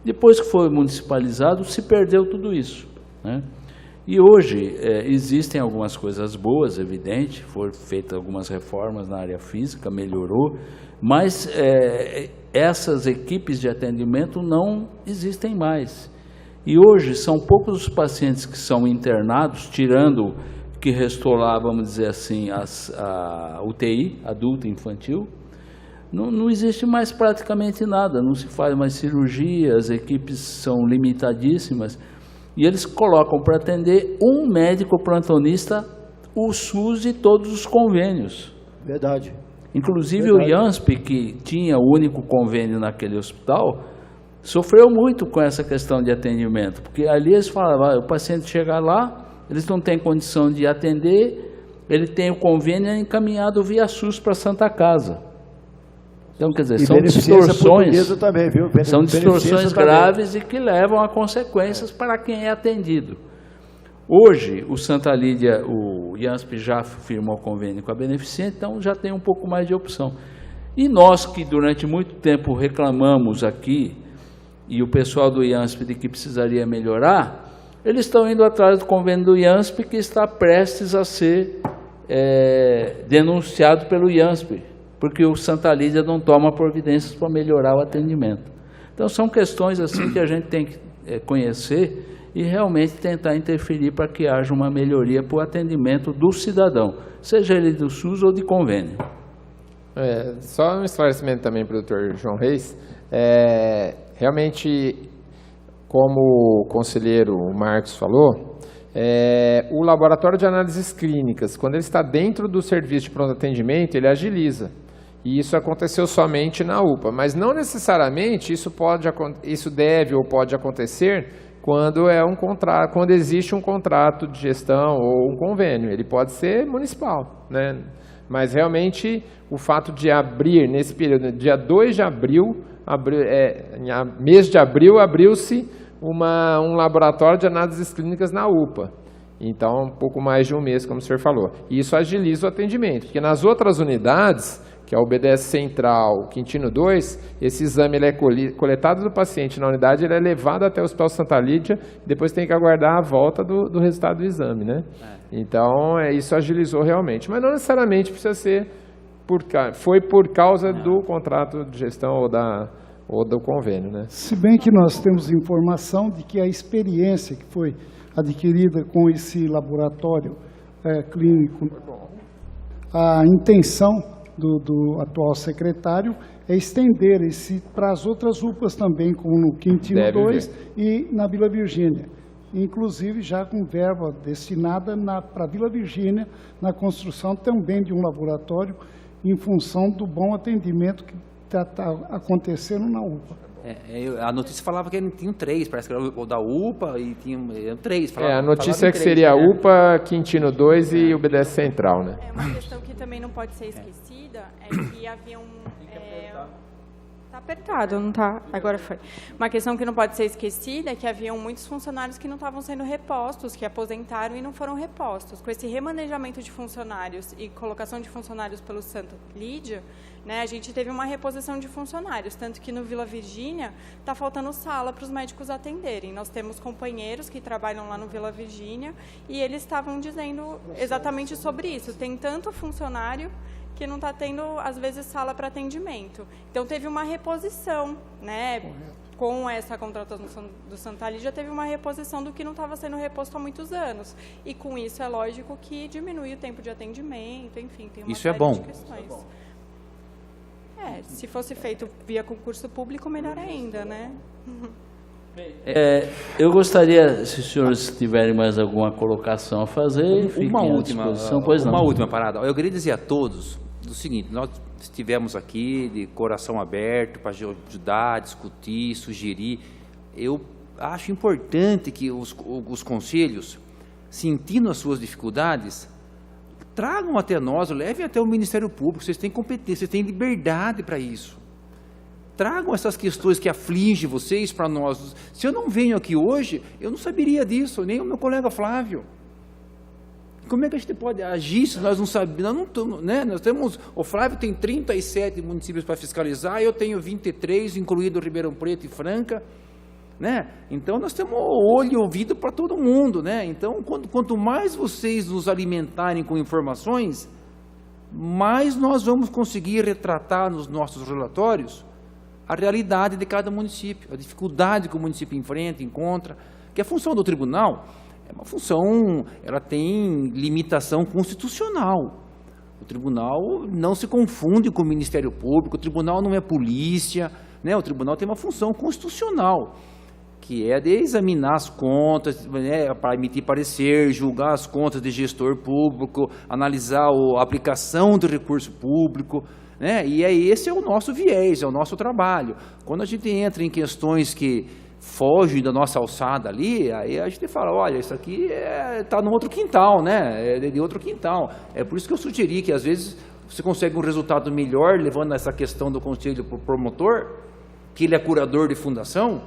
Depois que foi municipalizado, se perdeu tudo isso, né? E hoje existem algumas coisas boas, evidente, foram feitas algumas reformas na área física, melhorou, mas essas equipes de atendimento não existem mais. E hoje são poucos os pacientes que são internados, tirando que restou lá, vamos dizer assim, a UTI, adulto e infantil. Não existe mais praticamente nada, não se faz mais cirurgia, as equipes são limitadíssimas. E eles colocam para atender um médico plantonista, o SUS e todos os convênios. Verdade. Inclusive o IANSP, que tinha o único convênio naquele hospital, sofreu muito com essa questão de atendimento, porque ali eles falavam, o paciente chega lá, eles não têm condição de atender, ele tem o convênio encaminhado via SUS para a Santa Casa. Então, quer dizer, são distorções, também, viu? são distorções graves e que levam a consequências para quem é atendido. Hoje, o Santa Lídia, o IANSP já firmou convênio com a Beneficente, então já tem um pouco mais de opção. E nós que durante muito tempo reclamamos aqui, e o pessoal do IANSP de que precisaria melhorar, eles estão indo atrás do convênio do IANSP que está prestes a ser denunciado pelo IANSP, porque o Santa Lídia não toma providências para melhorar o atendimento. Então são questões assim que a gente tem que conhecer e realmente tentar interferir para que haja uma melhoria para o atendimento do cidadão, seja ele do SUS ou de convênio. Só um esclarecimento também para o Dr. João Reis. Realmente, como o conselheiro Marcos falou, o laboratório de análises clínicas, quando ele está dentro do serviço de pronto atendimento, ele agiliza. E isso aconteceu somente na UPA, mas não necessariamente isso deve ou pode acontecer quando quando existe um contrato de gestão ou um convênio. Ele pode ser municipal, né? Mas realmente o fato de abrir nesse período, dia 2 de abril, mês de abril, abriu-se um laboratório de análises clínicas na UPA. Então, um pouco mais de um mês, como o senhor falou. E isso agiliza o atendimento, porque nas outras unidades, que é o BDS Central, Quintino 2, esse exame ele é coletado do paciente na unidade, ele é levado até o Hospital Santa Lídia, depois tem que aguardar a volta do resultado do exame, né? Então, isso agilizou realmente. Mas não necessariamente precisa ser, foi por causa do contrato de gestão ou do convênio, né? Se bem que nós temos informação de que a experiência que foi adquirida com esse laboratório clínico, a intenção do atual secretário é estender para as outras UPAs também, como no Quintino 2 e na Vila Virgínia. Inclusive já com verba destinada para a Vila Virgínia na construção também de um laboratório em função do bom atendimento que está acontecendo na UPA. A notícia falava que tinham 3, parece que era o da UPA e tinham 3. A notícia é que seria a UPA, Quintino 2 e o BDS Central, né? Uma questão que também não pode ser esquecida é que havia Tá apertado, não tá? Agora foi. Uma questão que não pode ser esquecida é que haviam muitos funcionários que não estavam sendo repostos, que aposentaram e não foram repostos. Com esse remanejamento de funcionários e colocação de funcionários pelo Santa Lídia, né, a gente teve uma reposição de funcionários, tanto que no Vila Virgínia está faltando sala para os médicos atenderem. Nós temos companheiros que trabalham lá no Vila Virgínia e eles estavam dizendo exatamente sobre isso. Tem tanto funcionário que não está tendo, às vezes, sala para atendimento. Então, teve uma reposição, né? Com essa contratação do Santa Lídia, teve uma reposição do que não estava sendo reposto há muitos anos. E, com isso, é lógico que diminui o tempo de atendimento, enfim, tem uma série de questões. Se fosse feito via concurso público, melhor ainda, né? Eu gostaria, se os senhores tiverem mais alguma colocação a fazer, uma última parada. Eu queria dizer a todos o seguinte: nós estivemos aqui de coração aberto para ajudar, discutir, sugerir. Eu acho importante que os conselhos, sentindo as suas dificuldades, tragam até nós, levem até o Ministério Público. Vocês têm competência, vocês têm liberdade para isso. Tragam essas questões que afligem vocês para nós. Se eu não venho aqui hoje, eu não saberia disso, nem o meu colega Flávio. Como é que a gente pode agir se nós não sabemos? Nós temos, o Flávio tem 37 municípios para fiscalizar, eu tenho 23, incluído Ribeirão Preto e Franca. né? Então nós temos olho e ouvido para todo mundo, né? Então quanto mais vocês nos alimentarem com informações, mais nós vamos conseguir retratar nos nossos relatórios a realidade de cada município, a dificuldade que o município enfrenta, encontra, que a função do tribunal é uma função, ela tem limitação constitucional. O tribunal não se confunde com o Ministério Público, o tribunal não é polícia, né? O tribunal tem uma função constitucional, que é de examinar as contas, né, para emitir parecer, julgar as contas de gestor público, analisar a aplicação do recurso público, né? E esse é o nosso viés, é o nosso trabalho. Quando a gente entra em questões que fogem da nossa alçada ali, aí a gente fala, olha, isso aqui está no outro quintal, né? É de outro quintal. É por isso que eu sugeri que às vezes você consegue um resultado melhor levando essa questão do conselho para o promotor, que ele é curador de fundação,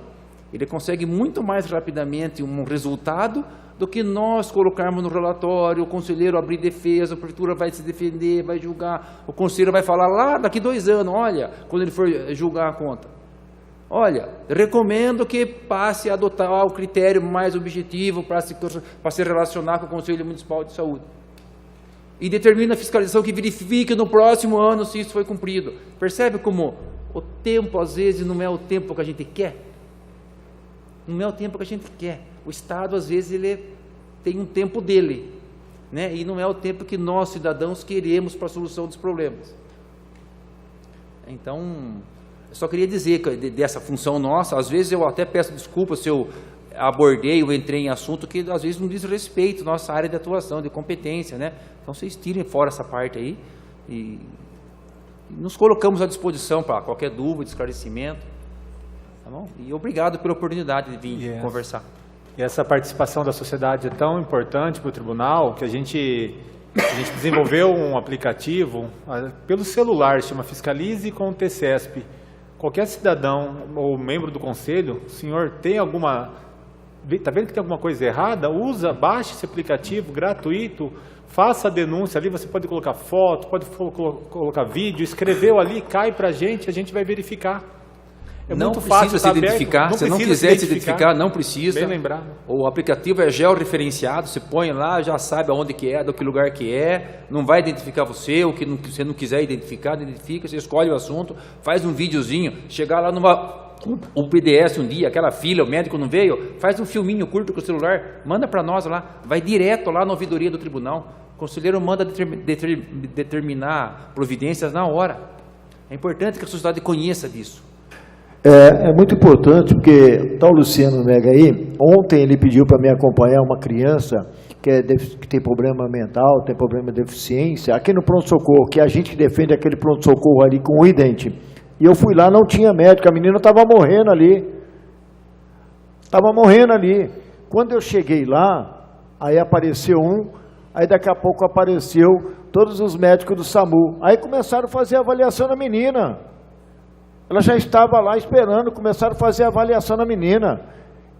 ele consegue muito mais rapidamente um resultado do que nós colocarmos no relatório, o conselheiro abrir defesa, a prefeitura vai se defender, vai julgar, o conselheiro vai falar lá daqui 2 anos, olha, quando ele for julgar a conta. Olha, recomendo que passe a adotar o critério mais objetivo para se relacionar com o Conselho Municipal de Saúde. E determina a fiscalização que verifique no próximo ano se isso foi cumprido. Percebe como o tempo, às vezes, não é o tempo que a gente quer? Não é o tempo que a gente quer. O Estado, às vezes, ele tem um tempo dele, né? E não é o tempo que nós, cidadãos, queremos para a solução dos problemas. Então, eu só queria dizer que dessa função nossa, às vezes eu até peço desculpas se eu abordei ou entrei em assunto que às vezes não diz respeito à nossa área de atuação, de competência, né? Então vocês tirem fora essa parte aí e nos colocamos à disposição para qualquer dúvida, esclarecimento, tá bom? E obrigado pela oportunidade de vir conversar. E essa participação da sociedade é tão importante para o tribunal que a gente desenvolveu um aplicativo pelo celular, chama Fiscalize com o TCESP. Qualquer cidadão ou membro do conselho, o senhor tem alguma... Está vendo que tem alguma coisa errada? Baixe esse aplicativo gratuito, faça a denúncia ali, você pode colocar foto, pode colocar vídeo, escreveu ali, cai para a gente vai verificar. Não precisa se identificar, se não quiser se identificar, não precisa. Bem lembrado. O aplicativo é georreferenciado, você põe lá, já sabe aonde que é, do que lugar que é, não vai identificar você, o que você não quiser identificar, identifica, você escolhe o assunto, faz um videozinho, chegar lá o PDS um dia, aquela fila, o médico não veio, faz um filminho curto com o celular, manda para nós lá, vai direto lá na ouvidoria do tribunal, o conselheiro manda determinar providências na hora. É importante que a sociedade conheça disso. É muito importante, porque está o Luciano Mega aí, ontem ele pediu para me acompanhar uma criança que tem problema mental, tem problema de deficiência, aqui no pronto-socorro, que é a gente que defende aquele pronto-socorro ali com o idente. E eu fui lá, não tinha médico, a menina estava morrendo ali. Estava morrendo ali. Quando eu cheguei lá, aí apareceu aí daqui a pouco apareceu todos os médicos do SAMU. Aí começaram a fazer a avaliação da menina. Ela já estava lá esperando, começaram a fazer a avaliação da menina.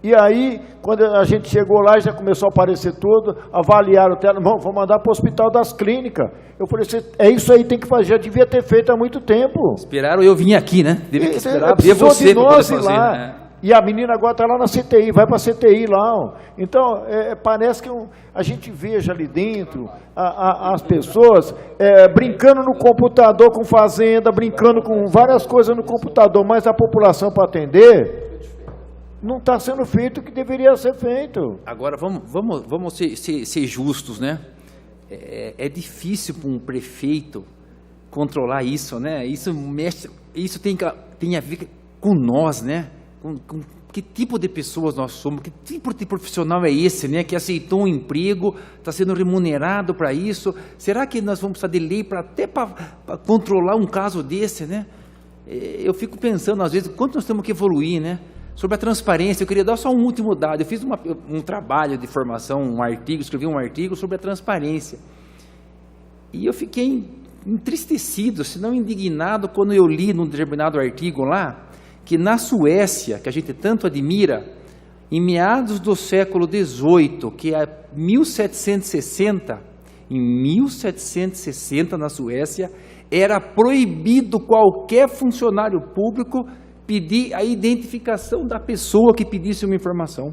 E aí, quando a gente chegou lá, já começou a aparecer tudo, avaliaram o tela, vamos mandar para o Hospital das Clínicas. Eu falei, é isso aí, tem que fazer, já devia ter feito há muito tempo. Esperaram eu vim aqui, né? Devia esperar ver você de nós para poder fazer, lá. né? E a menina agora está lá na CTI, vai para a CTI lá. Ó. Então, parece que a gente veja ali dentro as pessoas brincando no computador com fazenda, brincando com várias coisas no computador, mas a população para atender não está sendo feito o que deveria ser feito. Agora, vamos ser justos, né? É difícil para um prefeito controlar isso, né? Isso tem a ver com nós, né? Com que tipo de pessoas nós somos, que tipo de profissional é esse, né? Que aceitou um emprego, está sendo remunerado para isso. Será que nós vamos precisar de lei para controlar um caso desse, né? Eu fico pensando, às vezes, quanto nós temos que evoluir, né? Sobre a transparência, eu queria dar só um último dado. Eu fiz um trabalho de formação, escrevi um artigo sobre a transparência. E eu fiquei entristecido, se não indignado, quando eu li num determinado artigo lá, que na Suécia, que a gente tanto admira, em meados do século XVIII, que é 1760, em 1760 na Suécia, era proibido qualquer funcionário público pedir a identificação da pessoa que pedisse uma informação.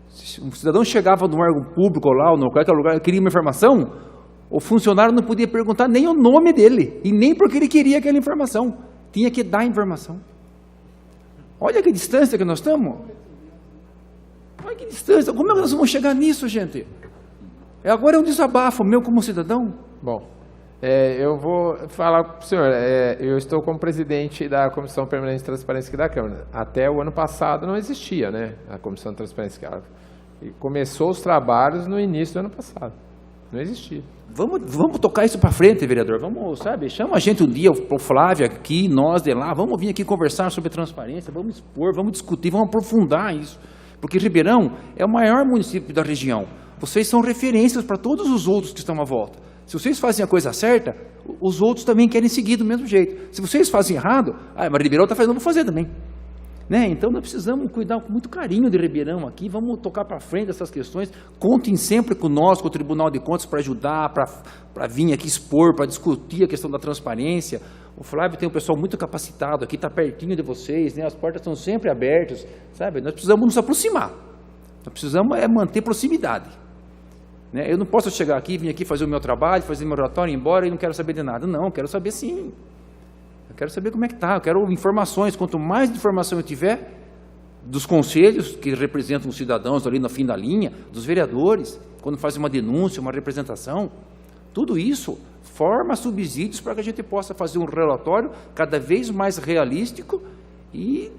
Se um cidadão chegava num órgão público lá, ou em qualquer lugar, queria uma informação, o funcionário não podia perguntar nem o nome dele, e nem porque ele queria aquela informação. Tinha que dar a informação. Olha que distância que nós estamos. Olha que distância. Como é que nós vamos chegar nisso, gente? Agora é um desabafo meu como cidadão. Bom, eu vou falar para o senhor, eu estou como presidente da Comissão Permanente de Transparência aqui da Câmara. Até o ano passado não existia, né, a Comissão de Transparência. E começou os trabalhos no início do ano passado. Não existia. Vamos tocar isso para frente, vereador. Vamos, sabe, chama a gente um dia, o Flávio aqui, nós de lá, vamos vir aqui conversar sobre transparência, vamos expor, vamos discutir, vamos aprofundar isso. Porque Ribeirão é o maior município da região. Vocês são referências para todos os outros que estão à volta. Se vocês fazem a coisa certa, os outros também querem seguir do mesmo jeito. Se vocês fazem errado, mas Ribeirão está fazendo, vamos fazer também. Né? Então nós precisamos cuidar com muito carinho de Ribeirão aqui, vamos tocar para frente essas questões. Contem sempre conosco, com o Tribunal de Contas, para ajudar, para vir aqui expor, para discutir a questão da transparência. O Flávio tem um pessoal muito capacitado aqui, está pertinho de vocês, né? As portas estão sempre abertas, sabe? Nós precisamos nos aproximar, nós precisamos manter proximidade. Né? Eu não posso chegar aqui, vir aqui fazer o meu trabalho, fazer o meu relatório, ir embora e não quero saber de nada. Não, eu quero saber sim. Eu quero saber como é que está, eu quero informações. Quanto mais informação eu tiver, dos conselhos que representam os cidadãos ali no fim da linha, dos vereadores, quando fazem uma denúncia, uma representação, tudo isso forma subsídios para que a gente possa fazer um relatório cada vez mais realístico e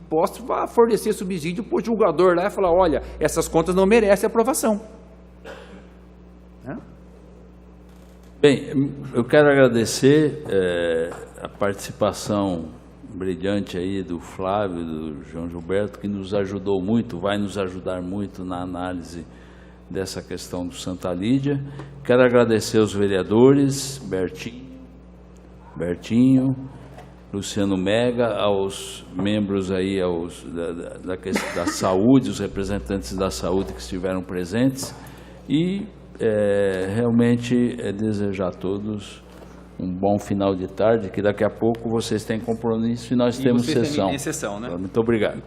possa fornecer subsídio para o julgador lá e falar, olha, essas contas não merecem aprovação. Bem, eu quero agradecer a participação brilhante aí do Flávio, do João Gilberto, que nos ajudou muito, vai nos ajudar muito na análise dessa questão do Santa Lídia. Quero agradecer aos vereadores, Bertinho, Luciano Mega, aos membros aí da saúde, os representantes da saúde que estiveram presentes e realmente desejar a todos um bom final de tarde, que daqui a pouco vocês têm compromisso e nós temos sessão. Sessão, né? Muito obrigado.